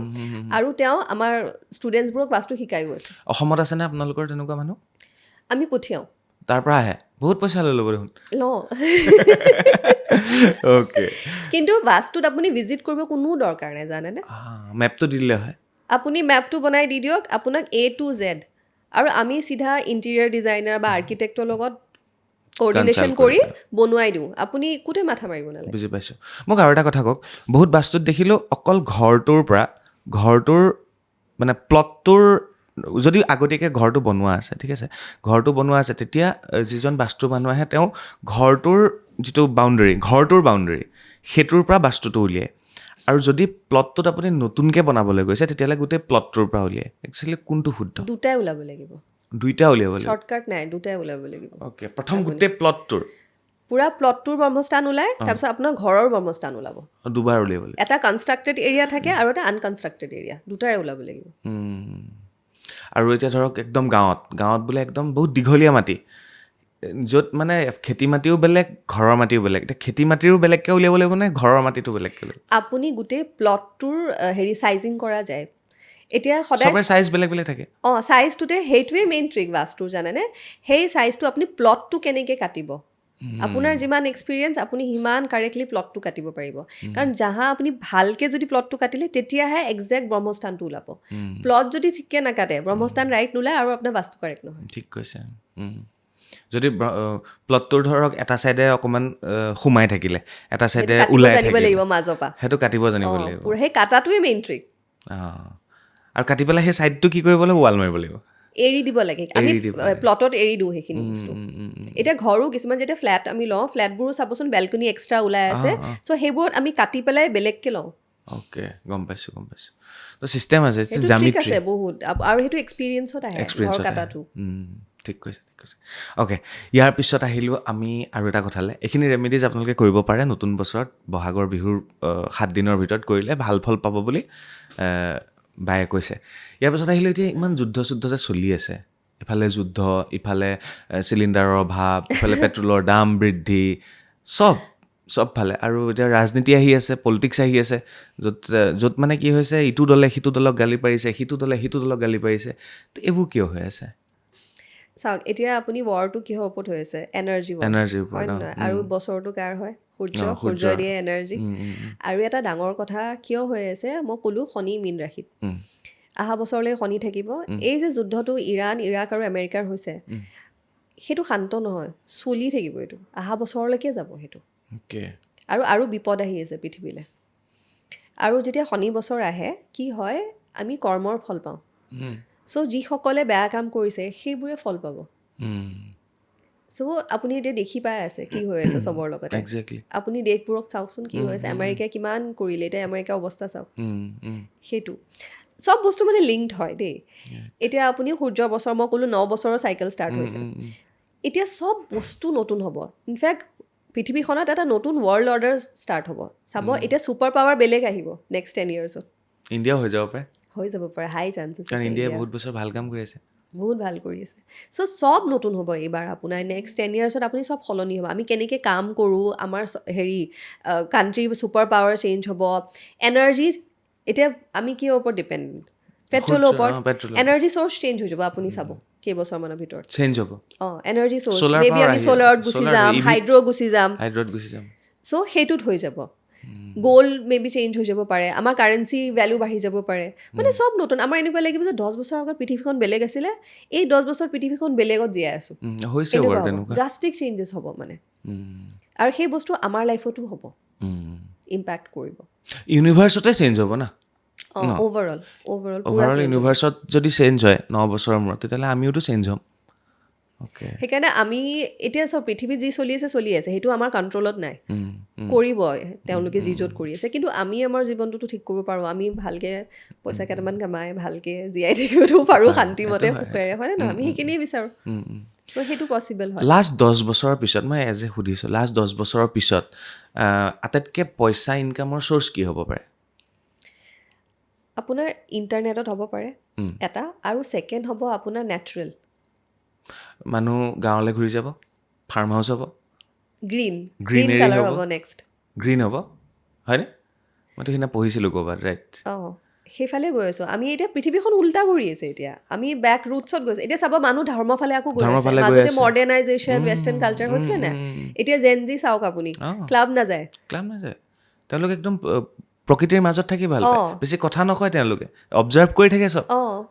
আৰু তেওঁ আমাৰ ষ্টুডেণ্টছবোৰক বাস্তু শিকায়ো আছে অসমত আছেনে আপোনালোকৰ তেনেকুৱা মানুহ আমি পঠিয়াওঁ তাৰ পৰা আহে বহুত পইচা লৈ ল'ব দেখোন লওঁ কিন্তু বাস্তুত আপুনি ভিজিট কৰিব কোনো দৰকাৰ নাই জানেনে মেপটো দিলে হয় আপুনি মেপটো বনাই দি দিয়ক আপোনাক A to Z আৰু আমি চিধা ইণ্টেৰিয়াৰ ডিজাইনাৰ বা আৰ্কিটেক্টৰ লগত কোঅৰ্ডিনেশ্যন কৰি বনোৱাই দিওঁ আপুনি কোতে মাথা মাৰিব নালাগে বুজি পাইছোঁ মোক আৰু এটা কথা কওক বহুত বাস্তুত দেখিলোঁ অকল ঘৰটোৰ মানে প্লটটোৰ যদি আগতীয়াকৈ ঘৰটো বনোৱা আছে ঠিক আছে ঘৰটো বনোৱা আছে তেতিয়া যিজন বাস্তু মানুহ আহে তেওঁ ঘৰটোৰ যিটো ঘৰটোৰ বাউণ্ডেৰী সেইটোৰ পৰা বাস্তুটো উলিয়ায় আৰু যদি প্লটটোত আপুনি নতুনকৈ বনাবলৈ গৈছে তেতিয়াহ'লে গোটেই প্লটটোৰ পৰা উলিয়ায় একচুৱেলি কোনটো শুদ্ধ দুটাই ওলাব লাগিব দুইটা উলিয়াব লাগিব শ্বৰ্টকাট নাই দুটাই ওলাব লাগিব অ'কে প্ৰথম গোটেই প্লটটোৰ পুৰা প্লটটোৰ ব্ৰহ্মস্থান ওলাই তাৰপিছত আপোনাৰ ঘৰৰ ব্ৰহ্মস্থান ওলাব দুবাৰ উলিয়াব লাগিব এটা কনষ্ট্ৰাক্টেড এৰিয়া থাকে আৰু এটা আনকনষ্ট্ৰাক্টেড এৰিয়া দুটাৰে ওলাব লাগিব আৰু এতিয়া ধৰক একদম গাঁৱত বোলে একদম বহুত দীঘলীয়া মাটি য'ত মানে খেতি মাটিও বেলেগ ঘৰৰ মাটিও বেলেগ এতিয়া খেতি মাটিৰো বেলেগকৈ উলিয়াব লাগিব নে ঘৰৰ মাটিটো বেলেগকৈ উলিয়াব আপুনি গোটেই প্লটটোৰ হেৰি চাইজিং কৰা যায় এতিয়া সদায় চাইজ বেলেগ বেলেগ থাকে চাইজটোতে সেইটোৱে মেইন ট্ৰিক বাস্তুৰ জানেনে সেই চাইজটো আপুনি প্লটটো কেনেকৈ কাটিব আপোনাৰ যিমান এক্সপিৰিয়েঞ্চ আপুনি সিমান কাৰেক্টলি প্লটটো কাটিব পাৰিব কাৰণ যাহা আপুনি ভালকৈ যদি প্লটটো কাটিলে তেতিয়াহে একজেক্ট ব্ৰহ্মস্থানটো ওলাব প্লট যদি ঠিককৈ নাকাটে ব্ৰহ্মস্থান ৰাইট নোলায় আৰু আপোনাৰ বাস্তু কাৰেক্ট নহয় ঠিক কৈছে যদি প্লটটোৰ ধৰক এটা চাইডে অকণমান সোমাই থাকিলে এটা চাইডে ওলাই জানিব লাগিব মাজৰ পৰা সেইটো কাটিব জানিব লাগিব সেই কাটাটোৱে মেইন ট্ৰিক আৰু কাটি পেলাই সেই চাইডটো কি কৰিব লাগিব ৱাল মাৰিব লাগিব এৰি দিব লাগে আমি এৰি দিব লাগে। প্লটত এৰি দিওঁ সেইখিনি বস্তু উম, এতিয়া ঘৰো কিছুমান যেতিয়া ফ্লেট আমি লওঁ ফ্লেটবোৰো চাবচোন বেলকনি এক্সট্ৰা ওলাই আছে চ' সেইবোৰত আমি কাটি পেলাই বেলেগকে লওঁ অ'কে গম পাইছোঁ তো চিষ্টেম আছে সেইটো ট্ৰিক জামিট্ৰি আছে বহুত আৰু সেইটো এক্সপিৰিয়েঞ্চত আহে ঘৰ এক্সপিৰিয়েঞ্চত কাটাটো ঠিক কৈছে অ'কে ইয়াৰ পিছত আহিলোঁ আমি আৰু এটা কথালৈ এইখিনি ৰেমেডিজ আপোনালোকে কৰিব পাৰে নতুন বছৰত বহাগৰ বিহুৰ 7 দিনৰ ভিতৰত কৰিলে ভাল ফল পাব বুলি বায়ে কৈছে ইয়াৰ পিছত আহিলোঁ এতিয়া ইমান যুদ্ধ যে চলি আছে ইফালে যুদ্ধ ইফালে চিলিণ্ডাৰৰ অভাৱ ইফালে পেট্ৰলৰ দাম বৃদ্ধি চব ফালে আৰু এতিয়া ৰাজনীতি আহি আছে পলিটিক্স আহি আছে য'ত মানে কি হৈছে ইটো দলে সিটো দলক গালি পাৰিছে সিটো দলে সিটো দলক গালি পাৰিছে তো এইবোৰ কিয় হৈ আছে চাওক এতিয়া আপুনি ৱাৰটো কিহৰ ওপৰত হৈ আছে এনাৰ্জিৰ এনাৰ্জিৰ হয় ওপৰত নহয় আৰু বছৰটো কাৰ হয় সূৰ্য দিয়ে এনাৰ্জি আৰু এটা ডাঙৰ কথা কিয় হৈ আছে মই ক'লোঁ শনি মীন ৰাশিত অহা বছৰলৈ শনি থাকিব এই যে যুদ্ধটো ইৰাণ ইৰাক আৰু আমেৰিকাৰ হৈছে সেইটো শান্ত নহয় চলি থাকিব এইটো অহা বছৰলৈকে যাব সেইটো আৰু বিপদ আহি আছে পৃথিৱীলৈ আৰু যেতিয়া শনি বছৰ আহে কি হয় আমি কৰ্মৰ ফল পাওঁ চ' যিসকলে বেয়া কাম কৰিছে সেইবোৰে ফল পাব চ' আপুনি এতিয়া দেখি পাই আছে কি হৈ আছে চবৰ লগতে আপুনি দেশবোৰক চাওকচোন কি হৈ আছে আমেৰিকাই কিমান কৰিলে এতিয়া আমেৰিকাৰ অৱস্থা চাওক সেইটো চব বস্তু মানে লিংকড হয় দেই এতিয়া আপুনি সূৰ্য বছৰ মই ক'লোঁ 9 বছৰৰ চাইকেল ষ্টাৰ্ট হৈছে এতিয়া চব বস্তু নতুন হ'ব ইনফেক্ট পৃথিৱীখনত এটা নতুন ৱৰ্ল্ড অৰ্ডাৰ ষ্টাৰ্ট হ'ব চাব এতিয়া ছুপাৰ পাৱাৰ বেলেগ আহিব নেক্সট 10 yearsত ইণ্ডিয়াও হৈ যাব পাৰে হাই চান্সেছ কাৰণ ইণ্ডিয়াই বহুত বছৰ ভাল কাম কৰি আছে বহুত ভাল কৰি আছে চ' চব নতুন হ'ব এইবাৰ আপোনাৰ নেক্সট 10 yearsত আপুনি চব সলনি হ'ব আমি কেনেকৈ কাম কৰোঁ আমাৰ কাণ্ট্ৰিৰ ছুপাৰ পাৱাৰ চেঞ্জ হ'ব এনাৰ্জি এতিয়া আমি কিহৰ ওপৰত ডিপেণ্ডেণ্ট পেট্ৰলৰ ওপৰত এনাৰ্জি চ'ৰ্চ চেঞ্জ হৈ যাব আপুনি চাব কেইবছৰমানৰ ভিতৰত চেঞ্জ হ'ব এনাৰ্জি চ'ৰ্চ মেবি আমি চ'লাৰত গুচি যাম হাইড্ৰ' গুচি যাম চ' সেইটোত হৈ যাব গ'ল্ড মেবি চেঞ্জ হৈ যাব পাৰে আমাৰ কাৰেঞ্চি ভেলু বাঢ়ি যাব পাৰে মানে চব নতুন আমাৰ এনেকুৱা লাগিব যে 10 বছৰ আগত পৃথিৱীখন বেলেগ আছিলে এই 10 বছৰ পৃথিৱীখন বেলেগত জীয়াই আছোঁ ড্ৰাষ্টিক চেঞ্জেছ হ'ব মানে আৰু সেই বস্তু আমাৰ লাইফতো হ'ব ইম্পেক্ট কৰিব ইউনিভাৰ্চতে চেঞ্জ হ'ব না অভাৰঅল ইউনিভাৰ্চত যদি চেঞ্জ হয় 9 বছৰৰ মূৰত তেতিয়াহ'লে আমিওতো চেঞ্জ হ'ম সেইকাৰণে আমি এতিয়া চব পৃথিৱীত যি চলি আছে সেইটো আমাৰ কণ্ট্ৰলত নাই কৰিব তেওঁলোকে যি য'ত কৰি আছে কিন্তু আমি আমাৰ জীৱনটোতো ঠিক কৰিব পাৰোঁ আমি ভালকৈ পইচা কেইটামান কামাই ভালকৈ জীয়াই থাকিবতো পাৰোঁ শান্তিমতে সুখেৰে হয় নে নহয় আমি সেইখিনিয়ে বিচাৰোঁ চ' সেইটো পচিবল হয় লাষ্ট 10 বছৰৰ পিছত মই এজ এ সুধিছোঁ লাষ্ট 10 বছৰৰ পিছত আটাইতকৈ পইচা ইনকামৰ চ'ৰ্চ কি হ'ব পাৰে আপোনাৰ ইণ্টাৰনেটত হ'ব পাৰে এটা আৰু ছেকেণ্ড হ'ব আপোনাৰ নেচাৰেল মানুহ গাঁৱলৈ ঘূৰি যাব ফাৰ্ম হাউচ হ'ব গ্ৰীণ গ্ৰীনেৰী কালাৰ হ'ব নেক্সট গ্ৰীণ হ'ব হয়নে মইতো সেইদিনা পঢ়িছিলোঁ ক'ৰবাত ৰাইট সেইফালে গৈ আছোঁ আমি এতিয়া পৃথিৱীখন উল্টা কৰি আছে এতিয়া আমি বেক ৰুটছত গৈছে এতিয়া চাব মানুহ ধৰ্মৰ ফালে আকৌ গৈ আছে মাজতে মডাৰ্ণাইজেশ্যন ৱেষ্টাৰ্ণ কালচাৰ হৈছিলে নে এতিয়া জেনজি চাওক আপুনি ক্লাব নাযায় তেওঁলোকে একদম প্ৰকৃতিৰ মাজত থাকি ভাল পায় বেছি কথা নকয় তেওঁলোকে অবজাৰ্ভ কৰি থাকে চব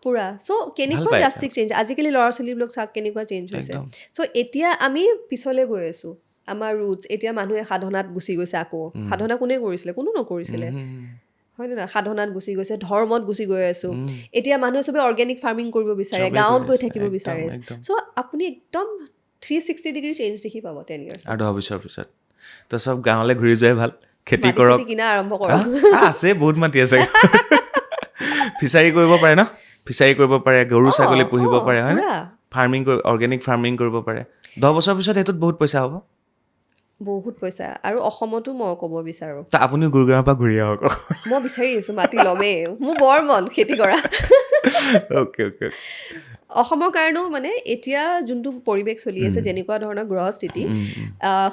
পুৰা চ' কেনেকুৱা ড্ৰাষ্টিক চেঞ্জ আজিকালি ল'ৰা ছোৱালীবিলাক চাওক কেনেকুৱা চেঞ্জ হৈছে চ' এতিয়া আমি পিছলৈ গৈ আছোঁ আমাৰ ৰুটছ এতিয়া মানুহে সাধনাত গুচি গৈছে আকৌ সাধনা কোনে কৰিছিলে কোনো নকৰিছিলে হয় নে নহয় সাধনাত গুচি গৈছে ধৰ্মত গুচি গৈ আছোঁ এতিয়া মানুহে চবে অৰ্গেনিক ফাৰ্মিং কৰিব বিচাৰে গাঁৱত গৈ থাকিব বিচাৰে চ' আপুনি একদম 360 ডিগ্ৰী চেঞ্জ দেখি পাব 10 years আৰু 10 বছৰৰ পিছত তো চব গাঁৱলৈ ঘূৰি যোৱাই ভাল খেতি কৰক কিনা আৰম্ভ কৰক আছে বহুত মাটি আছে ফিচাৰী কৰিব পাৰে ন ফিচাৰী কৰিব পাৰে গৰু ছাগলী পুহিব পাৰে হয় ফাৰ্মিং অৰ্গেনিক ফাৰ্মিং কৰিব পাৰে 10 বছৰৰ পিছত সেইটোত বহুত পইচা হ'ব বহুত পইচা আৰু অসমতো মই ক'ব বিচাৰোঁ আপুনি গুৰুগ্ৰামৰ পৰা ঘূৰি আহক মই বিচাৰি আছোঁ মাটি ল'মেই মোৰ বৰ মন খেতি কৰা অ'কে অসমৰ কাৰণেও মানে এতিয়া যোনটো পৰিৱেশ চলি আছে যেনেকুৱা ধৰণৰ গ্ৰহস্থিতি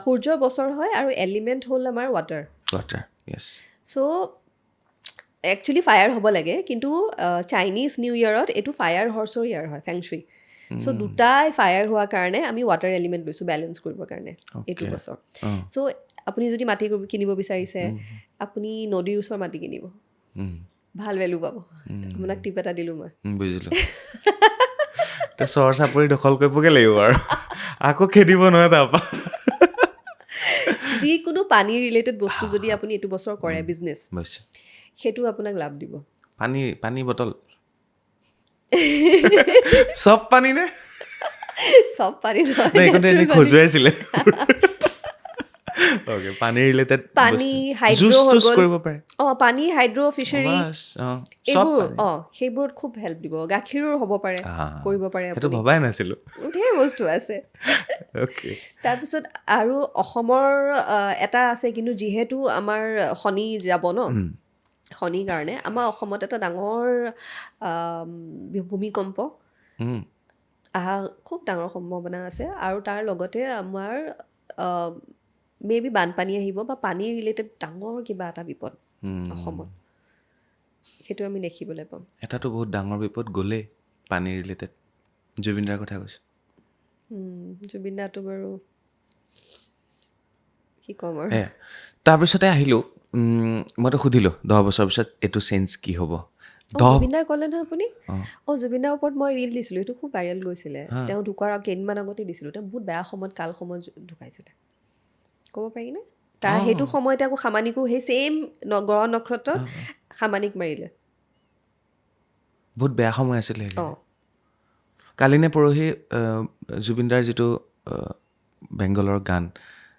সূৰ্যৰ বছৰ হয় আৰু এলিমেণ্ট হ'ল আমাৰ ৱাটাৰ চ' একচুৱেলি ফায়াৰ হ'ব লাগে কিন্তু চাইনিজ নিউ ইয়েৰত এইটো ফায়াৰ হৰ্চৰ ইয়াৰ হয় ফেংচুই চ' দুটাই ফায়াৰ হোৱাৰ কাৰণে আমি ৱাটাৰ এলিমেণ্ট লৈছোঁ বেলেঞ্চ কৰিবৰ কাৰণে এইটো বছৰ চ' আপুনি যদি মাটি কিনিব বিচাৰিছে আপুনি নদীৰ ওচৰৰ মাটি কিনিব ভাল ভেলু পাব আপোনাক টিপ এটা দিলোঁ মই বুজিলোঁ চৰ চাপৰি দখল কৰিবগৈ লাগিব আৰু আকৌ খেদিব নহয় তাৰপৰা যিকোনো পানী ৰিলেটেড বস্তু যদি আপুনি এইটো বছৰ কৰে বিজনেছ সেইটো আপোনাক লাভ দিব পানী বটল চব পানী নে চব পানী নহয়, নাই এইখনতে natural এনেই পানী। খজুৱাইছিলে অ'কে পানী ৰিলেটেড পানী, হাইড্ৰ' জুচ হৈ টুচ গ'ল। কৰিব পাৰে পানী, হাইড্ৰ' ফিচাৰী, বাছ, চব এইবোৰ পানী সেইবোৰত খুব হেল্প দিব। গাখীৰৰ হ'ব পাৰে, কৰিব পাৰে সেইটো আপুনি। ভবাই নাছিলোঁ ধেৰ বস্তু আছে। অ'কে তাৰপিছত আৰু অসমৰ এটা আছে, কিন্তু যিহেতু আমাৰ শনি যাব ন, শনিৰ কাৰণে আমাৰ অসমত এটা ডাঙৰ ভূমিকম্প অহা খুব ডাঙৰ সম্ভাৱনা আছে। আৰু তাৰ লগতে আমাৰ মে বি বানপানী আহিব বা পানী ৰিলেটেড ডাঙৰ কিবা এটা বিপদ অসমত, সেইটো আমি দেখিবলৈ পাম। এটাতো বহুত ডাঙৰ বিপদ গ'লেই পানী ৰিলেটেড জুবিন দাৰ কথা কৈছোঁ জুবিন দাটো বাৰু কি ক'ম আৰু। তাৰপিছতে আহিলোঁ মইতো সুধিলোঁ 10 বছৰৰ পিছত এইটো চেঞ্জ কি হ'ব জুবিন দাৰ ক'লে নহয় আপুনি। জুবিন দাৰ ওপৰত মই ৰীল দিছিলোঁ, সেইটো খুব ভাইৰেল গৈছিলে। তেওঁ ঢুকোৱাৰ কেইদিনমান আগতে দিছিলোঁ। তেওঁ বহুত বেয়া সময়ত কাল সময়ত ঢুকাইছিলে, ক'ব পাৰিনে? তাৰ সেইটো সময়তে আকৌ সামানিকো সেই ছেইম গ্ৰহ নক্ষত্ৰত সামানিক মাৰিলে। বহুত বেয়া সময় আছিলে কালি নে পৰহি জুবিন দাৰ যিটো বেংগলৰ গান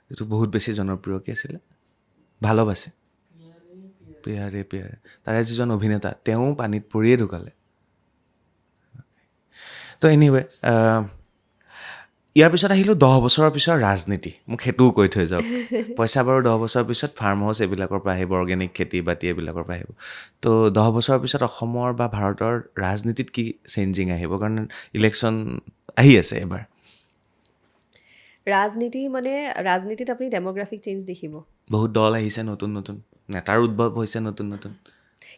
যিটো বহুত বেছি জনপ্ৰিয় কি আছিলে ভালোবাসে পিয়াৰে পিয়াৰে, তাৰে যিজন অভিনেতা তেওঁ পানীত পৰিয়ে ঢুকালে। তো এনিৱে ইয়াৰ পিছত আহিলোঁ 10 বছৰৰ পিছৰ ৰাজনীতি। মোক সেইটোও কৈ থৈ যাওক। পইচা বাৰু 10 বছৰৰ পিছত ফাৰ্ম হাউচ এইবিলাকৰ পৰা আহিব, অৰ্গেনিক খেতি বাতি এইবিলাকৰ পৰা আহিব। তো 10 বছৰৰ পিছত অসমৰ বা ভাৰতৰ ৰাজনীতিত কি চেঞ্জিং আহিব? কাৰণ ইলেকশ্যন আহি আছে এবাৰ। ৰাজনীতিত আপুনি ডেম'গ্ৰাফিক চেঞ্জ দেখিব। বহুত দল আহিছে নতুন নতুন, নেতাৰ উদ্ভৱ হৈছে নতুন নতুন,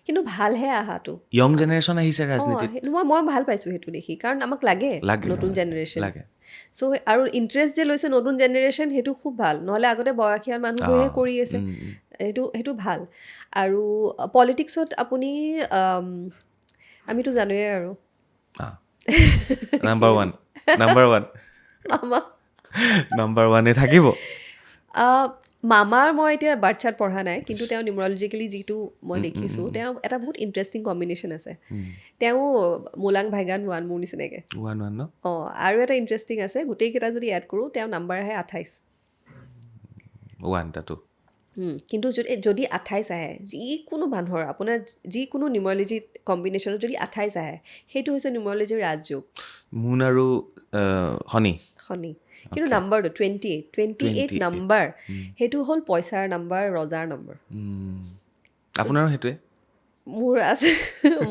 কিন্তু ভালহে আহাটো। য়ং জেনেৰেশ্যন আহিছে ৰাজনীতিত। মই ভাল পাইছোঁ সেইটো দেখি, কাৰণ আমাক লাগে নতুন জেনেৰেশ্যন। চ' আৰু ইণ্টাৰেষ্ট যে লৈছে নতুন জেনেৰেশ্যন, সেইটো খুব ভাল। নহ'লে আগতে বয়সীয়াল মানুহবোৰেহে কৰি আছে, সেইটো ভাল। আৰু পলিটিক্সত আপুনি আমিতো জানোৱেই আৰু নাম্বাৰ ওৱান নাম্বাৰ ওৱানে থাকিব। মামাৰ মই এতিয়া বাৰ্থ চাৰ্ট পঢ়া নাই, কিন্তু তেওঁ নিউমৰলজিকেলি যিটো মই দেখিছোঁ, তেওঁ এটা বহুত ইণ্টাৰেষ্টিং কম্বিনেশ্যন আছে। তেওঁ মোলাং ভাইগান ওৱান মোৰ নিচিনাকৈ। আৰু এটা ইণ্টাৰেষ্টিং আছে, গোটেইকেইটা যদি এড কৰোঁ তেওঁ নাম্বাৰ আহে 28। কিন্তু যদি 28 আহে, যিকোনো মানুহৰ আপোনাৰ যিকোনো নিউমৰলজি কম্বিনেশ্যনত যদি 28 আহে, সেইটো হৈছে নিউমৰলজিৰ ৰাজযোগ। মুন আৰু শনি। কিন্তু নাম্বাৰটো 28 নাম্বাৰ, সেইটো হ'ল পইচাৰ নাম্বাৰ, ৰজাৰ নম্বৰ। আপোনাৰো সেইটোৱে? মোৰ আছে,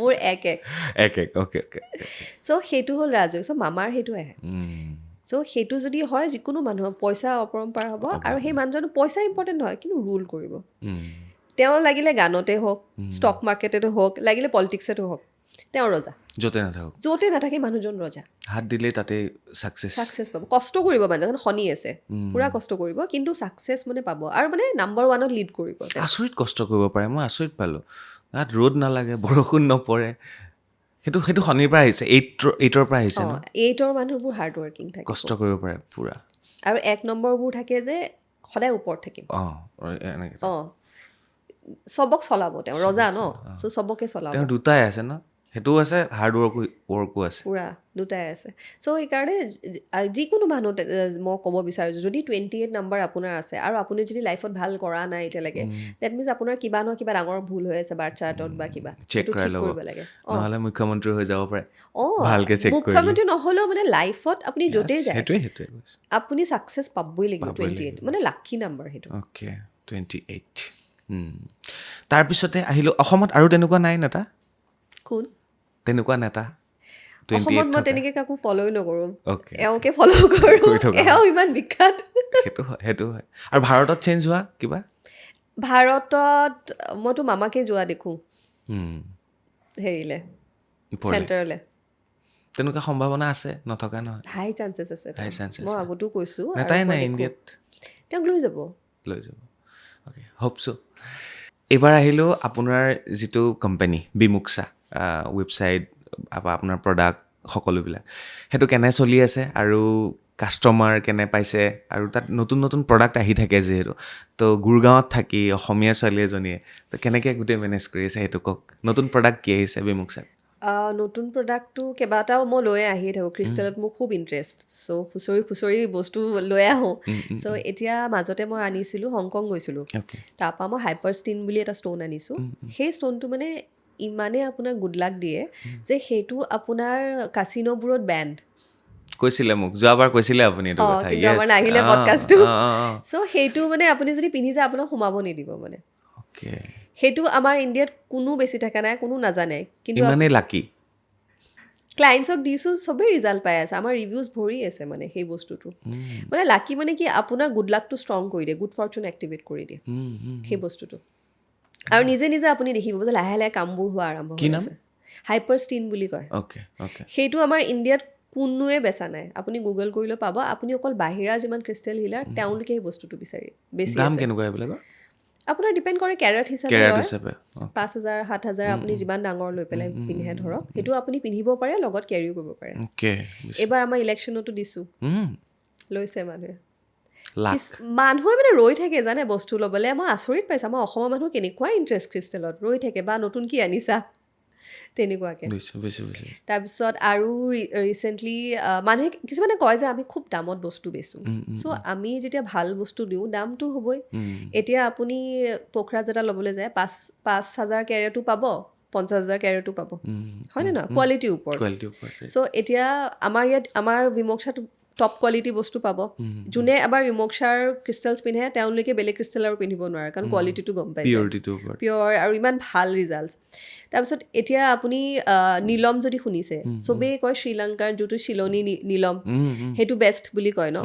মোৰ এক। চ' সেইটো হ'ল ৰাজযোগ। চ' মামাৰ সেইটো আহে। চ' সেইটো যদি হয়, যিকোনো মানুহৰ পইচা অপৰম্পাৰ হ'ব। আৰু সেই মানুহজনৰ পইচা ইম্পৰ্টেণ্ট নহয়, কিন্তু ৰুল কৰিব। তেওঁ লাগিলে গানতে হওক, ষ্টক মাৰ্কেটতে হওক, লাগিলে পলিটিক্সতে হওক, তেওঁ ৰজা। য'তে নাথাকে মানুহজন ৰজা। হাত দিলে তাতে ছাকচেছ পাব। কষ্ট কৰিব মানুহজন, শনি আছে, পুৰা কষ্ট কৰিব, কিন্তু ছাকচেছ পাব। আৰু নাম্বাৰ ওৱানত লিড কৰিব। আচৰিত কষ্ট কৰিব পাৰে, মই আচৰিত পালোঁ। তাত ৰ'দ নালাগে, বৰষুণ নপৰে। সেইটো শনিৰ পৰা আহিছে, 8ৰ পৰা আহিছে ন? 8ৰ মানুহবোৰ হাৰ্ড ৱৰ্কিং থাকে, কষ্ট কৰিব পাৰে পুৰা। আৰু 1 নম্বৰবোৰ থাকে যে সদায় ওপৰত থাকিব। চবক চলাব, তেওঁ ৰজা ন, চ' চবকে চলাব। তেওঁ দুটাই আছে ন? সেইটোও আছে, হাৰ্ড ৱৰ্কো আছে, পুৰা দুটাই আছে। চ' সেইকাৰণে যিকোনো মানুহ মই ক'ব বিচাৰিছোঁ, যদি 28 নাম্বাৰ আপোনাৰ আছে আৰু আপুনি যদি লাইফত ভাল কৰা নাই এতিয়ালৈকে, ডেট মিনছ আপোনাৰ কিবা নহয় কিবা ডাঙৰ ভুল হৈ আছে বাৰ্থ চাৰ্টত বা কিবা, সেইটো ঠিক কৰিব লাগে। নহ'লে মুখ্যমন্ত্ৰী হৈ যাব পাৰে, ভালকে চেক কৰিলে। মুখ্যমন্ত্ৰী নহ'লেও লাইফত আপুনি য'তেই যায়, আপুনি ছাকচেছ পাবই লাগিব। 28 লাকি নাম্বাৰ সেইটো। 28। তাৰপিছতে আহিলোঁ অসমত। আৰু তেনেকুৱা নাই নেতা? কোন তেনেকুৱা নেতা? অসমত মই তেনেকৈ কাকো ফ'ল'ই নকৰোঁ, এওঁকে ফ'ল' কৰোঁ, এওঁ ইমান বিখ্যাত। সেইটো হয়। আৰু ভাৰতত চেঞ্জ হোৱা কিবা? ভাৰতত মইতো মামাকে যোৱা দেখোঁ হেৰিলে, চেণ্টাৰলৈ। তেনেকুৱা সম্ভাৱনা আছে, নথকা নহয়। হাই চান্সেছ আছে, মই আগতেও কৈছোঁ। নেতাই নাই ইণ্ডিয়াত, তেওঁক লৈ যাব। হোপ চ'। এইবাৰ আহিলোঁ আপোনাৰ যিটো কোম্পানী বিমুক্সা, ৱেবছাইট বা আপোনাৰ প্ৰডাক্ট সকলোবিলাক, সেইটো কেনে চলি আছে আৰু কাষ্টমাৰ কেনে পাইছে? আৰু তাত নতুন নতুন প্ৰডাক্ট আহি থাকে যিহেতু, তো গুৰগাঁৱত থাকি অসমীয়া ছোৱালী এজনীয়ে তো কেনেকৈ গোটেই মেনেজ কৰি আছে সেইটো কওক। নতুন প্ৰডাক্ট কি আহিছে বিমুক্সাত? নতুন প্ৰডাক্টটো কেইবাটাও মই লৈ আহিয়ে থাকোঁ ক্ৰিষ্টেলত মোৰ খুব ইণ্টাৰেষ্ট চ' খুচৰি বস্তু লৈ আহোঁ চ' এতিয়া মাজতে মই আনিছিলোঁ হংকং গৈছিলোঁ অ'কে তাৰপৰা মই হাইপাৰ ষ্টিন বুলি এটা ষ্ট'ন আনিছোঁ সেই ষ্ট'নটো মানে ইমানেই আপোনাৰ গুড লাক দিয়ে যে সেইটো আপোনাৰ কাচিনোবোৰত বেণ্ড কৈছিলে মোক যোৱাবাৰ কৈছিলে আপুনি এইটো কথা কিন্তু আমাৰ নাহিলে পডকাষ্টটো চ' সেইটো মানে আপুনি যদি পিন্ধি যায় আপোনাক সোমাব নিদিব মানে অ'কে সেইটো আমাৰ ইণ্ডিয়াত কোনো বেছি থকা নাই কোনো নাজানে কিন্তু ইমানেই লাকি ক্লায়েণ্টছক দিছোঁ চবেই ৰিজাল্ট পাই আছে আমাৰ ৰিভিউজ ভৰি আছে মানে সেই বস্তুটো মানে লাকি মানে কি আপোনাৰ গুড লাকটো ষ্ট্ৰং কৰি দিয়ে গুড ফৰ্চুন এক্টিভেট কৰি দিয়ে সেই বস্তুটো আৰু নিজে নিজে আপুনি দেখিব যে লাহে লাহে কামবোৰ হোৱা আৰম্ভ কি হৈ নাম? আছে হাইপাৰ ষ্টিন বুলি কয় অ'কে অ'কে সেইটো আমাৰ ইণ্ডিয়াত কোনোৱে বেচা নাই আপুনি গুগল কৰিলেও পাব আপুনি অকল বাহিৰা যিমান ক্ৰিষ্টেল হিলাৰ তেওঁলোকে সেই বস্তুটো বিচাৰি বেছি দাম আছে কেনেকুৱা এইবিলাকৰ আপোনাৰ ডিপেণ্ড কৰে কেৰেট হিচাপে কেৰেট লয় হিচাপে 5,000 7,000 আপুনি যিমান ডাঙৰ লৈ পেলাই পিন্ধে ধৰক সেইটো আপুনি পিন্ধিব পাৰে লগত কেৰিও কৰিব পাৰে অ'কে এইবাৰ আমাৰ ইলেকশ্যনতো দিছোঁ লৈছে মানুহে লাক মানুহে মানে ৰৈ থাকে জানে বস্তু ল'বলৈ মই আচৰিত পাইছোঁ আমাৰ অসমৰ মানুহ কেনেকুৱা ইণ্টাৰেষ্ট ক্ৰিষ্টেলত ৰৈ থাকে বা নতুন কি আনিছা তেনেকুৱাকৈ তাৰপিছত আৰু ৰিচেণ্টলি মানুহে কিছুমানে কয় যে আমি খুব দামত বস্তু বেচোঁ চ' আমি যেতিয়া ভাল বস্তু দিওঁ দামটো হ'বই এতিয়া আপুনি পোখৰাজ এটা ল'বলৈ যায় 5,000 কেৰেটো পাব 50,000 কেৰেটো পাব হয়নে নহয় কোৱালিটিৰ ওপৰত চ' এতিয়া আমাৰ ইয়াত আমাৰ বিমোক্ষাত টপ কোৱালিটি বস্তু পাব যোনে এবাৰ বিমোক্ষাৰ ক্ৰিষ্টেলছ পিন্ধে তেওঁলোকে বেলেগ ক্ৰিষ্টেল আৰু পিন্ধিব নোৱাৰে কাৰণ কোৱালিটিটো গম পাই পিয়ৰ আৰু ইমান ভাল ৰিজাল্টছ তাৰপিছত এতিয়া আপুনি নীলম যদি শুনিছে চবেই কয় শ্ৰীলংকাৰ যোনটো চিলনী নীলম সেইটো বেষ্ট বুলি কয় ন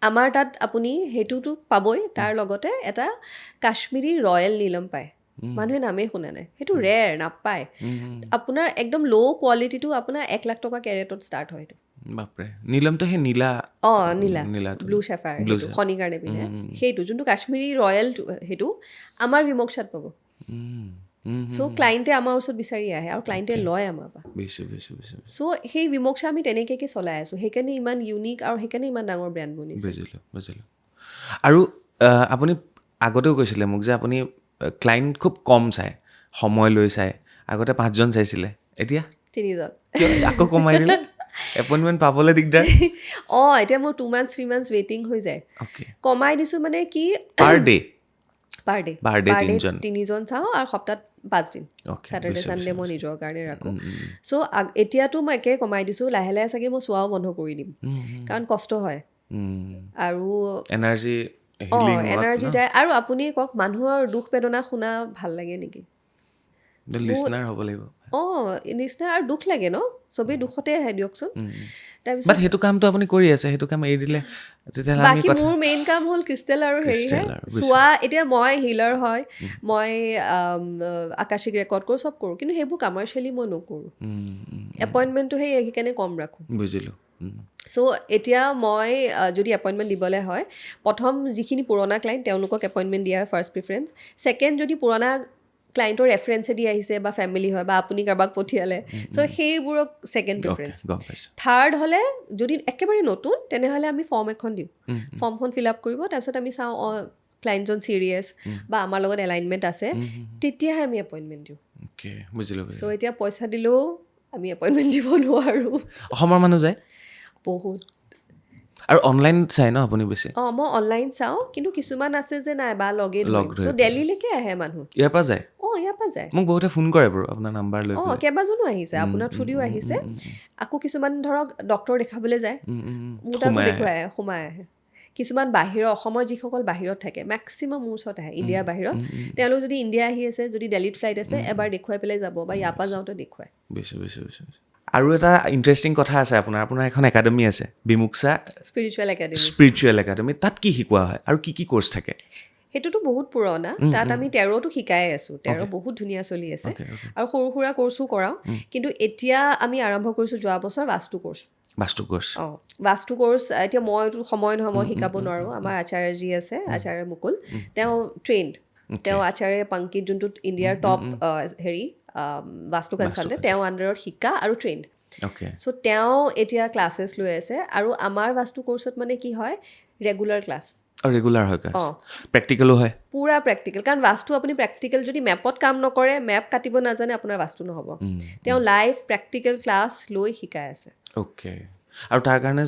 আমাৰ তাত আপুনি সেইটোতো পাবই তাৰ লগতে এটা কাশ্মীৰী ৰয়েল নীলম পায় মানুহে নামেই শুনা নাই সেইটো ৰেৰ নাপায় আপোনাৰ একদম ল' কোৱালিটিটো আপোনাৰ 1 লাখ টকা কেৰেটত ষ্টাৰ্ট হয় এইটো বাপৰে নীলমটো সেই নীলা নীলা ব্লু চেফায়াৰ সেইটো শনিৰ কাৰণে পিন্ধে সেইটো যোনটো কাশ্মীৰী ৰয়েল সেইটো আমাৰ বিমোক্ষাত পাব চ' ক্লাইণ্টে আমাৰ ওচৰত বিচাৰি আহে আৰু ক্লাইণ্টে লয় আমাৰ পৰা চ' সেই বিমোক্ষা আমি তেনেকৈ চলাই আছোঁ সেইকাৰণে ইমান ইউনিক আৰু সেইকাৰণে ইমান ডাঙৰ ব্ৰেণ্ড বনিছে বুজিলোঁ আৰু আপুনি আগতেও কৈছিলে মোক যে আপুনি ক্লাইণ্ট খুব কম চায় সময় লৈ চায় আগতে 5জন চাইছিলে এতিয়া 3জন আকৌ কমাই দিলে এপইণ্টমেণ্ট পাবলৈ দিগদাৰ এতিয়া মোৰ 2 months 3 months ৱেইটিং হৈ যায় অ'কে কমাই দিছোঁ মানে কি পাৰ ডে 3জন চাওঁ আৰু সপ্তাহত 5 দিন ছেটাৰডে ছানডে মই নিজৰ কাৰণে ৰাখোঁ চ' এতিয়াতো মই একে কমাই দিছোঁ লাহে লাহে চাগে মই চোৱাও বন্ধ কৰি দিম কাৰণ কষ্ট হয় আৰু এনাৰ্জি যায় আৰু আপুনি কওক মানুহৰ দুখ বেদনা শুনা ভাল লাগে নেকি লিচনাৰ হ'ব লাগিব নিচিনা আৰু দুখ লাগে ন চবেই দুখতে আহে দিয়কচোন তাৰপিছত সেইটো কামটো আপুনি কৰি আছে সেইটো কাম এৰি দিলে তেতিয়াহ'লে বাকী মোৰ মেইন কাম হ'ল ক্ৰিষ্টেল আৰু হেৰিহে চোৱা এতিয়া মই হিলাৰ হয় মই আকাশিক ৰেকৰ্ড কৰোঁ চব কৰোঁ কিন্তু সেইবোৰ কমাৰ্চিয়েলি মই নকৰোঁ এপইণ্টমেণ্টটো সেইকাৰণে কম ৰাখোঁ বুজিলোঁ চ' এতিয়া মই যদি এপইণ্টমেণ্ট দিবলৈ হয় প্ৰথম যিখিনি পুৰণা ক্লাইণ্ট তেওঁলোকক এপইণ্টমেণ্ট দিয়া হয় ফাৰ্ষ্ট প্ৰিফাৰেঞ্চ ছেকেণ্ড যদি পুৰণা ক্লাইণ্টৰ ৰেফাৰেঞ্চেদি আহিছে বা ফেমিলি হয় বা আপুনি কাৰোবাক পঠিয়ালে চ' সেইবোৰক ছেকেণ্ড প্ৰিফাৰেঞ্চ থাৰ্ড হ'লে যদি একেবাৰে নতুন তেনেহ'লে আমি ফৰ্ম এখন দিওঁ ফৰ্মখন ফিল আপ কৰিব তাৰপিছত আমি চাওঁ ক্লাইণ্টজন ছিৰিয়াছ বা আমাৰ লগত এলাইনমেণ্ট আছে তেতিয়াহে আমি এপইণ্টমেণ্ট দিওঁ চ' এতিয়া পইচা দিলেও আমি এপইণ্টমেণ্ট দিব নোৱাৰোঁ অসমৰ মানুহ যায় বহুত আৰু অনলাইন চাই ন আপুনি বেছি মই অনলাইন চাওঁ কিন্তু কিছুমান আছে যে নাই বা লগে চ' দেলহিলৈকে আহে মানুহ ইয়াৰ পৰা যায় ইয়াৰ পৰা যায় মোক বহুতে ফোন কৰে বাৰু আপোনাৰ নাম্বাৰ লৈ কেইবাজনো আহিছে আপোনাৰ থ্ৰুদিও আহিছে আকৌ কিছুমান ধৰক ডক্তৰ দেখাবলৈ যায় মোৰ তাতো দেখুৱাই সোমাই আহে কিছুমান বাহিৰৰ অসমৰ যিসকল বাহিৰত থাকে মেক্সিমাম মোৰ ওচৰত আহে ইণ্ডিয়াৰ বাহিৰত তেওঁলোক যদি ইণ্ডিয়া আহি আছে যদি দেলহিত ফ্লাইট আছে এবাৰ দেখুৱাই পেলাই যাব বা ইয়াৰ পৰা যাওঁতে দেখুৱাই আৰু এটা ইণ্টাৰেষ্টিং কথা আছে আপোনাৰ এখন একাডেমি আছে বিমুক্ষা স্পিৰিচুৱেল একাডেমি তাত কি শিকোৱা হয় আৰু কি ক'ৰ্চ থাকে সেইটোতো বহুত পুৰণা তাত আমি 13টো শিকাই আছোঁ 13 বহুত ধুনীয়া চলি আছে আৰু সৰু সুৰা কৰ্চো কৰাওঁ কিন্তু এতিয়া আমি আৰম্ভ কৰিছোঁ যোৱা বছৰ বাস্তু কৰ্চ এতিয়া মইতো সময় নহয় মই শিকাব নোৱাৰোঁ আমাৰ আচাৰ্যজী আছে আচাৰ্য মুকুল তেওঁ ট্ৰেইনড তেওঁ আচাৰ্য পংকিত যোনটো ইণ্ডিয়াৰ টপ বাস্তু কনচালটেণ্ট তেওঁ আণ্ডাৰত শিকা আৰু ট্ৰেইনড চ' তেওঁ এতিয়া ক্লাছেছ লৈ আছে আৰু আমাৰ বাস্তু কৰ্চত মানে কি হয় ৰেগুলাৰ ক্লাছ ৰেগুলাৰ হয় অঁ প্ৰেক্টিকেলো হয় পূৰা প্ৰেক্টিকেল কাৰণ বাস্তু আপুনি প্ৰেক্টিকেল যদি মেপত কাম নকৰে মেপ কাটিব নাজানে আপোনাৰ বাস্তু নহ'ব তেওঁ লাইভ প্ৰেক্টিকেল ক্লাছ লৈ শিকাই আছে অ'কে আৰু তাৰ কাৰণে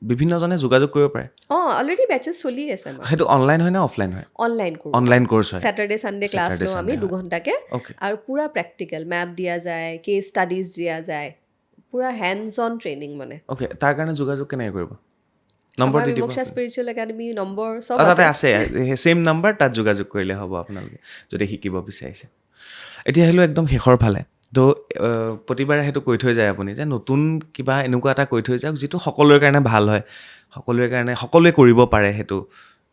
বিভিন্নজনে যোগাযোগ কৰিব পাৰে অঁ অলৰেডি বেচেছ চলি আছে আমাৰ সেইটো অনলাইন হয় নে অফলাইন হয় অনলাইন কৰোঁ অনলাইন কোৰ্চ হয় ছেটাৰডে ছানডে ক্লাছ লওঁ আমি 2 ঘণ্টাকৈ অ'কে আৰু পূৰা প্ৰেক্টিকেল মেপ দিয়া যায় কেছ ষ্টাডিজ দিয়া যায় পূৰা হেণ্ডছ অন ট্ৰেইনিং মানে অ'কে তাৰ কাৰণে যোগাযোগ কেনেকৈ কৰিব নম্বৰ আমাৰ দি দিব বিমুক্ষা স্পিৰিচুৱেল একাডেমি নম্বৰ চব তাতে আছে আছে ছেইম নম্বৰ তাত যোগাযোগ কৰিলে হ'ব আপোনালোকে যদি শিকিব বিচাৰিছে এতিয়া আহিলোঁ একদম শেষৰ ফালে তো প্ৰতিবাৰে সেইটো কৈ থৈ যায় আপুনি যে নতুন কিবা এনেকুৱা এটা কৈ থৈ যাওক যিটো সকলোৰে কাৰণে ভাল হয় সকলোৰে কাৰণে সকলোৱে কৰিব পাৰে সেইটো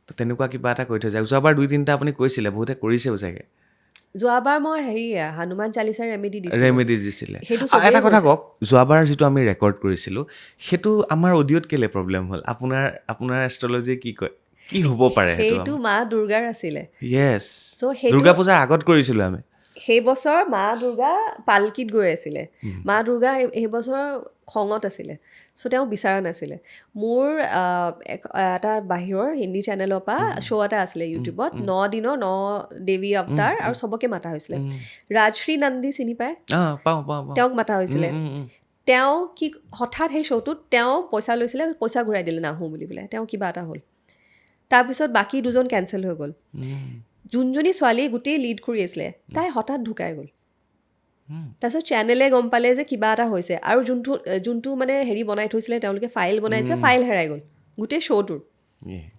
তো তেনেকুৱা কিবা এটা কৈ থৈ যাওক যোৱাবাৰ 2-3টা আপুনি কৈছিলে বহুতে কৰিছেও চাগে যোৱাবাৰ মই হনুমান চালিচাৰ ৰেমেডি দিছিলোঁ ৰেমেডি দিছিলে সেইটো চবেই এটা কথা কৈছে। কওক যোৱাবাৰ যিটো আমি ৰেকৰ্ড কৰিছিলোঁ সেইটো আমাৰ অডিঅ'ত কেলৈ প্ৰব্লেম হ'ল আপোনাৰ এষ্ট্ৰলজিয়ে কি কয় কি হ'ব পাৰে সেইটো মা দুৰ্গাৰ আছিলে য়েছ চ' সেইটো দুৰ্গা পূজাৰ আগত কৰিছিলোঁ আমি সেই বছৰ মা দুৰ্গা পালকিত গৈ আছিলে মা দুৰ্গা সেই বছৰ খঙত আছিলে চ' তেওঁ বিচৰা নাছিলে মোৰ এটা বাহিৰৰ হিন্দী চেনেলৰ পৰা শ্ব' এটা আছিলে ইউটিউবত 9 দিনৰ 9 দেৱী অৱতাৰ আৰু চবকে মাতা হৈছিলে ৰাজশ্ৰী নন্দী চিনি পায় পাওঁ তেওঁক মাতা হৈছিলে তেওঁ কি হঠাৎ সেই শ্ব'টোত তেওঁ পইচা লৈছিলে পইচা ঘূৰাই দিলে নাহোঁ বুলি পেলাই তেওঁ কিবা এটা হ'ল তাৰপিছত বাকী 2জন কেঞ্চেল হৈ গ'ল যোনজনী ছোৱালীয়ে গোটেই লিড কৰি আছিলে তাই হঠাৎ ঢুকাই গ'ল তাৰপিছত চেনেলে গম পালে যে কিবা এটা হৈছে আৰু যোনটো মানে হেৰি বনাই থৈছিলে তেওঁলোকে ফাইল বনাইছে ফাইল হেৰাই গ'ল গোটেই শ্ব'টোৰ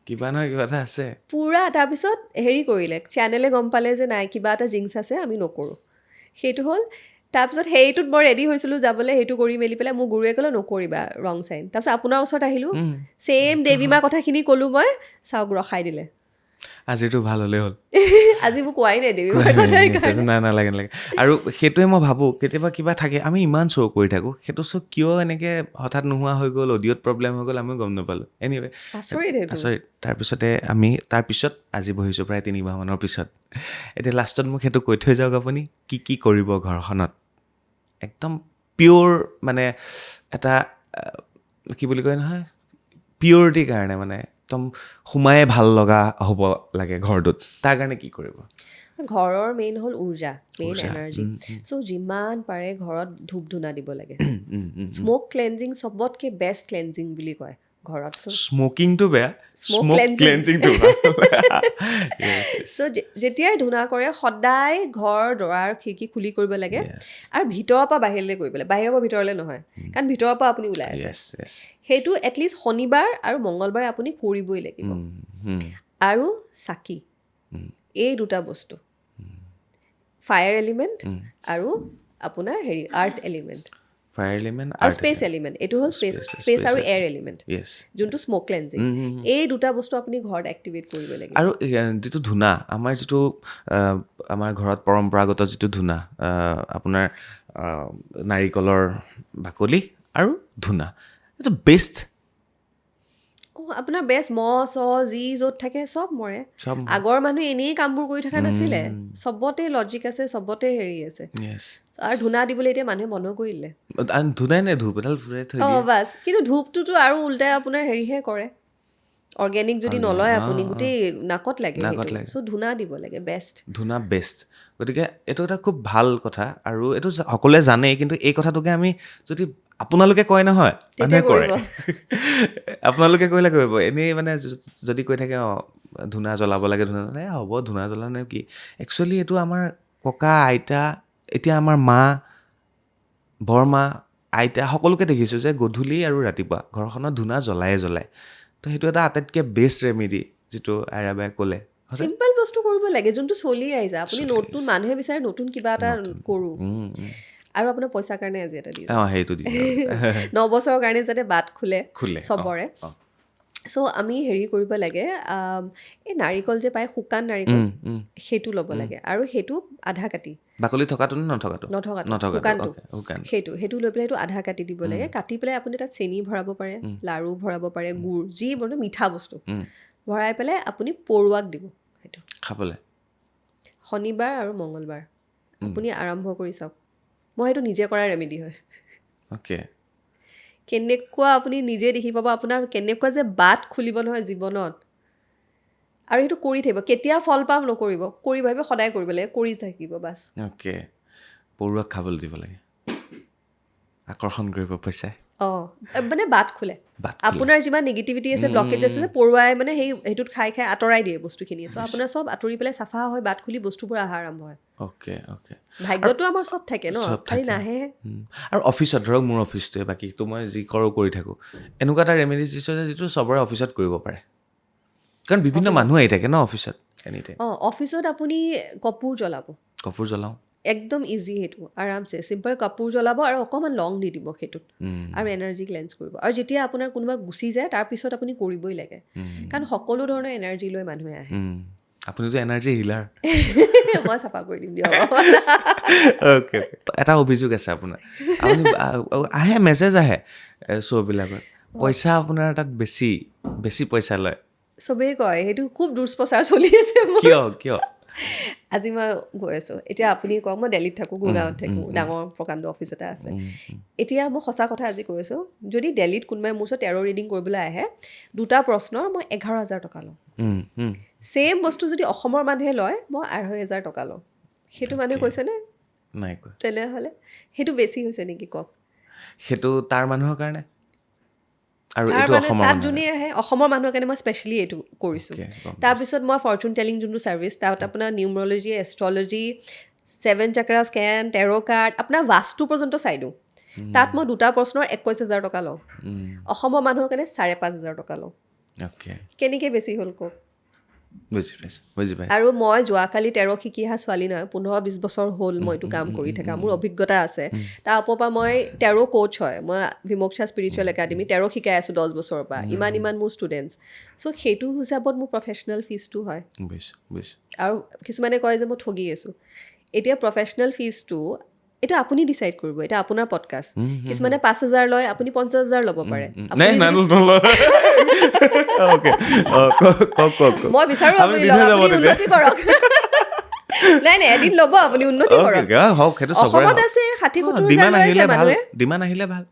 কিবা নহয় কিবা এটা আছে পূৰা তাৰপিছত হেৰি কৰিলে চেনেলে গম পালে যে নাই কিবা এটা জিংছ আছে আমি নকৰোঁ সেইটো হ'ল তাৰপিছত সেইটোত মই ৰেডি হৈছিলোঁ যাবলৈ সেইটো কৰি মেলি পেলাই মোৰ গুৰুৱে ক'লে নকৰিবা ৰং চাইন তাৰপিছত আপোনাৰ ওচৰত আহিলোঁ ছেইম দেৱীমাৰ কথাখিনি ক'লোঁ মই চাওক ৰখাই দিলে আজিতো ভাল হ'লেই হ'ল আজি মোক কোৱাই নাই দেৱীমাৰ কথা সেইকাৰণে নাই নালাগে আৰু সেইটোৱে মই ভাবোঁ কেতিয়াবা কিবা থাকে আমি ইমান শ্ব' কৰি থাকোঁ সেইটো শ্ব' কিয় এনেকৈ হঠাৎ নোহোৱা হৈ গ'ল অডিঅ'ত প্ৰব্লেম হৈ গ'ল আমিও গম নাপালোঁ এনিৱে আচৰিত তাৰপিছত আজি বহিছোঁ প্ৰায় 3 মাহমানৰ পিছত এতিয়া লাষ্টত মোক সেইটো কৈ থৈ যাওক আপুনি কি কৰিব ঘৰখনত একদম পিয়'ৰ মানে এটা কি বুলি কয় নহয় পিয়'ৰিটিৰ কাৰণে মানে একদম সোমায়ে ভাল লগা হ'ব লাগে ঘৰটোত তাৰ কাৰণে কি কৰিব ঘৰৰ মেইন হ'ল উৰ্জা মেইন এনাৰ্জি চ' যিমান পাৰে ঘৰত ধূপ ধূনা দিব লাগে স্ম'ক ক্লেনজিং চবতকৈ বেষ্ট ক্লেনজিং বুলি কয় ঘৰত স্মকিংটো বেয়া স্ম'ক ক্লেনজিংটো চ' যেতিয়াই ধূনা কৰে সদায় ঘৰ দুৱাৰ খিৰিকী খুলি কৰিব লাগে আৰু ভিতৰৰ পৰা বাহিৰলৈ কৰিব লাগে বাহিৰৰ পৰা ভিতৰলৈ নহয় কাৰণ ভিতৰৰ পৰা আপুনি ওলাই আছে সেইটো এটলিষ্ট শনিবাৰ আৰু মংগলবাৰে আপুনি কৰিবই লাগিব আৰু চাকি এই 2টা বস্তু ফায়াৰ এলিমেণ্ট আৰু আপোনাৰ আৰ্থ এলিমেণ্ট আৰু স্পেচ এলিমেণ্ট এইটো হ'ল স্পেচ আৰু এয়াৰ এলিমেণ্ট যোনটো স্ম'ক ক্লেনজিং এই 2টা বস্তু আপুনি ঘৰত এক্টিভেট কৰিব লাগিব আৰু যিটো ধূনা আমাৰ যিটো আমাৰ ঘৰত পৰম্পৰাগত যিটো ধূনা আপোনাৰ নাৰিকলৰ বাকলি আৰু ধূনা এইটো বেষ্ট আপোনাৰ বেষ্ট যি য'ত থাকে চব মৰে আগৰ মানুহে এনেই কামবোৰ কৰি থকা নাছিলে চবতে লজিক আছে চবতে হেৰি আছে আৰু ধূনা দিবলৈ এতিয়া মানুহে বন্ধ কৰি দিলে ধূনাই নাই ধূপ এডাল ফুৰাই থৈ দিয়ে বাছ কিন্তু ধূপটোতো আৰু উল্টাই আপোনাৰ হেৰিহে কৰে অৰ্গেনিক যদি নলয় আপুনি গোটেই নাকত লাগে চ' ধূনা দিব লাগে ধূনা বেষ্ট গতিকে এইটো এটা খুব ভাল কথা আৰু এইটো সকলোৱে জানেই কিন্তু এই কথাটোকে আমি যদি আপোনালোকে কয় নহয় মানুহে কৰে আপোনালোকে কৰিলে কৰিব এনেই মানে যদি কৈ থাকে ধূনা জ্বলাব লাগে ধূনা হ'ব ধূনা জ্বলালে কি একচুৱেলি এইটো আমাৰ ককা আইতা এতিয়া আমাৰ মা বৰমা আইতা সকলোকে দেখিছোঁ যে গধূলি আৰু ৰাতিপুৱা ঘৰখনত ধূনা জ্বলায় তো সেইটো এটা আটাইতকৈ বেষ্ট ৰেমেডি যিটো আইৰাবাই ক'লে চিম্পল বস্তু কৰিব লাগে যোনটো চলি আহিছে আপুনি নতুন মানুহে বিচাৰে নতুন কিবা এটা কৰোঁ আৰু আপোনাৰ পইচাৰ কাৰণে আজি এটা সেইটো 9 বছৰৰ কাৰণে যাতে বাট খোলে চবৰে চ' আমি হেৰি কৰিব লাগে এই নাৰিকল যে পায় শুকান নাৰিকল সেইটো ল'ব লাগে আৰু সেইটো আধা কাটি বাকলি থকাটো নে নথকাটো সেইটো লৈ পেলাই সেইটো আধা কাটি দিব লাগে কাটি পেলাই আপুনি তাত চেনি ভৰাব পাৰে লাৰু ভৰাব পাৰে গুড় যি মানে মিঠা বস্তু ভৰাই পেলাই আপুনি পৰুৱাক দিব সেইটো খাবলৈ শনিবাৰ আৰু মংগলবাৰ আপুনি আৰম্ভ কৰি চাওক মই সেইটো নিজে কৰা ৰেমেডি হয় কেনেকুৱা আপুনি নিজে দেখি পাব আপোনাৰ কেনেকুৱা যে বাট খুলিব নহয় জীৱনত আৰু সেইটো কৰি থাকিব কেতিয়া ফল পাম নকৰিব কৰি ভাবিব সদায় কৰিব লাগে কৰি থাকিব বাছ অ'কে পৰুৱাক খাবলৈ দিব লাগে আকৰ্ষণ কৰিব পইচাই মানে বাট খোলে বাট খোলে। আপোনাৰ যিমান নিগেটিভিটি আছে ব্লকেজ আছে যে পৰুৱাই মানে সেইটোত খাই খাই আঁতৰাই দিয়ে বস্তুখিনি চ' আপোনাৰ চব আঁতৰি পেলাই চাফা হয় বাট খুলি বস্তুবোৰ অহা আৰম্ভ হয় অ'কে অ'কে ভাগ্যটো আমাৰ চব থাকে ন চব খালি থাকে। নাহে আৰু অফিচত ধৰক মোৰ অফিচটোৱে বাকীটো মই যি কৰোঁ কৰি থাকোঁ এনেকুৱা এটা ৰেমেডিজ দিছোঁ যে যিটো চবৰে অফিচত কৰিব পাৰে কাৰণ বিভিন্ন মানুহ আহি থাকে ন অফিচত এনি টাইম অফিচত আপুনি কপোৰ জ্বলাব কাপোৰ জ্বলাওঁ একদম ইজি সেইটো আৰামছে চিম্পল কাপোৰ জ্বলাব আৰু অকণমান লং দি দিব সেইটোত আৰু এনাৰ্জি ক্লেন্স কৰিব আৰু যেতিয়া আপোনাৰ কোনোবা গুচি যায় তাৰপিছত আপুনি কৰিবই লাগে কাৰণ সকলো ধৰণৰ এনাৰ্জি লৈ মানুহে আহে আপুনিতো এনাৰ্জি হিলাৰ মই চাফা কৰি দিম দিয়ক অ'কে এটা অভিযোগ আছে আপোনাৰ আপুনি আহে মেছেজ আহে শ্ব'বিলাকত পইচা আপোনাৰ তাত বেছি পইচা লয় চবেই কয় সেইটো খুব দুষ্প্ৰচাৰ চলি আছে মোৰ কিয় আজি মই গৈ আছোঁ এতিয়া আপুনি কওক মই দিল্লীত থাকোঁ গুৰগাঁৱত থাকোঁ ডাঙৰ প্ৰকাণ্ড অফিচ এটা আছে এতিয়া মই সঁচা কথা আজি কৈ আছোঁ যদি দিল্লীত কোনোবাই মোৰ ওচৰত টেৰ' ৰিডিং কৰিবলৈ আহে দুটা প্ৰশ্নৰ মই 11,000 টকা লওঁ ছেইম বস্তু যদি অসমৰ মানুহে লয় মই 2,500 টকা লওঁ সেইটো মানুহে কৈছেনে নাই কোৱা তেনেহ'লে সেইটো বেছি হৈছে নেকি কওক সেইটো তাৰ মানুহৰ কাৰণে আৰু তাৰ এইটো মানে অসমৰ তাত মানুহৰ যোনে আহে অসমৰ মানুহৰ কাৰণে মই স্পেচিয়েলি এইটো কৰিছোঁ Okay, গম তাৰপিছত মই ফৰ্চুন টেলিং যোনটো ছাৰ্ভিচ তাত আপোনাৰ নিউমৰলজি এষ্ট্ৰলজি 7 চাক্ৰা স্কেন টেৰ' কাৰ্ড আপোনাৰ বাস্তু পৰ্যন্ত চাই দিওঁ তাত মই দুটা প্ৰশ্নৰ 21,000 টকা লওঁ অসমৰ মানুহৰ কাৰণে 5,500 টকা লওঁ অ'কে কেনেকৈ বেছি হ'ল কওক বুজি পাইছোঁ আৰু মই যোৱাকালি টেৰ' শিকি অহা ছোৱালী নহয় 15-20 বছৰ হ'ল মই এইটো কাম কৰি থকা মোৰ অভিজ্ঞতা আছে তাৰ ওপৰৰ পৰা মই টেৰ' কোচ হয় মই বিমোক্ষা স্পিৰিচুৱেল একাডেমি টেৰ' শিকাই আছোঁ 10 বছৰৰ পৰা ইমান মোৰ ষ্টুডেণ্টছ চ' সেইটো হিচাপত মোৰ প্ৰফেচনেল ফিজটো হয় বুজিছোঁ আৰু কিছুমানে কয় যে মই ঠগি আছোঁ এতিয়া প্ৰফেচনেল ফিজটো এইটো আপুনি ডিচাইড কৰিব এটা আপোনাৰ পডকাষ্ট কিছুমানে 5,000 লয় আপুনি 50,000 ল'ব পাৰে আপুনি মই বিচাৰোঁ আপুনি লওক আপুনি উন্নতি কৰক নাই এদিন ল'ব আপুনি উন্নতি কৰক অসমত আছে 60,000-70,000 লৈ আছে মানুহে ডিমাণ্ড আহিলে ভাল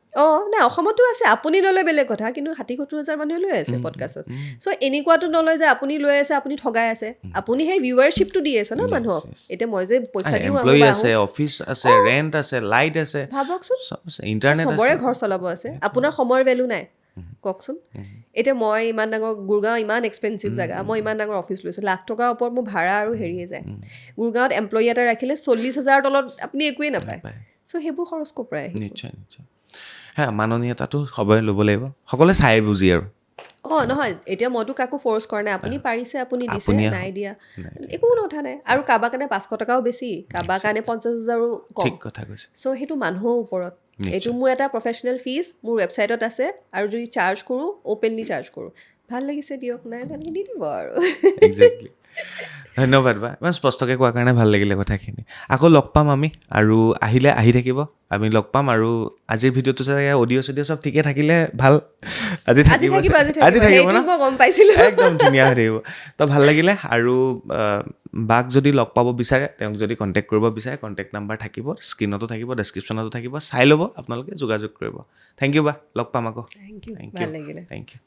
নাই অসমতো আছে আপুনি নলয় বেলেগ কথা কিন্তু 60,000-70,000 মানুহে লৈ আছে পডকাষ্টত চ' এনেকুৱাতো নলয় যে আপুনি লৈ আছে আপুনি ঠগাই আছে আপুনি সেই ভিউৱাৰশ্বিপটো দি আছে ন মানুহক এতিয়া মই যে পইচা দিওঁ এমপ্লয়ী আছে অফিচ আছে ৰেণ্ট আছে লাইট আছে ভাবকচোন ইণ্টাৰনেট চবৰে আছে ঘৰ চলাব আছে আপোনাৰ সময়ৰ ভেলু নাই কওকচোন এতিয়া মই ইমান ডাঙৰ গুৰগাঁও ইমান এক্সপেঞ্চিভ জেগা মই ইমান ডাঙৰ অফিচ লৈছোঁ লাখ টকাৰ ওপৰত মোৰ ভাড়া আৰু হেৰিয়ে যায় গুৰগাঁৱত এমপ্লয়ী এটা ৰাখিলে 40,000 তলত আপুনি একোৱেই নাপায় চ' সেইবোৰ খৰচ ক'ৰ পৰা আহিব নিশ্চয় হা মাননীয়তাটো সবৰে ল'ব লাগিব সকলোৱে চাই বুজি আৰু নহয় এতিয়া মইতো কাকো ফ'ৰ্চ কৰা নাই আপুনি পাৰিছে আপুনি দিছে আপুনি নাই দিয়া একো কথা নাই আৰু কাৰোবাৰ কাৰণে 500 টকাও বেছি কাৰোবাৰ কাৰণে 50,000ও কম ঠিক কথা কৈছে চ' সেইটো মানুহৰ ওপৰত এইটো মোৰ এটা প্ৰফেচনেল ফিজ মোৰ ৱেবছাইটত আছে আৰু যদি চাৰ্জ কৰোঁ অ'পেনলি চাৰ্জ কৰোঁ ভাল লাগিছে দিয়ক নাই তেনেকৈ দি দিব আৰু একজেক্টলি ধন্যবাদ বা ইমান স্পষ্টকৈ কোৱাৰ কাৰণে ভাল লাগিলে কথাখিনি আকৌ লগ পাম আমি আৰু আহিলে আহি থাকিব আমি লগ পাম আৰু আজিৰ ভিডিঅ'টো চাগে অডিঅ' চডিঅ' চব ঠিকে থাকিলে ভাল আজি থাকিব ন মই গম পাইছিলোঁ একদম ধুনীয়া হৈ থাকিব তো ভাল লাগিলে আৰু বাক যদি লগ পাব বিচাৰে তেওঁক যদি কণ্টেক্ট কৰিব বিচাৰে কণ্টেক্ট নাম্বাৰ থাকিব স্ক্ৰীণতো থাকিব ডেছক্ৰিপশ্যনতো থাকিব চাই ল'ব আপোনালোকে যোগাযোগ কৰিব থেংক ইউ বা লগ পাম আকৌ থেংক ইউ ভাল লাগিলে থেংক ইউ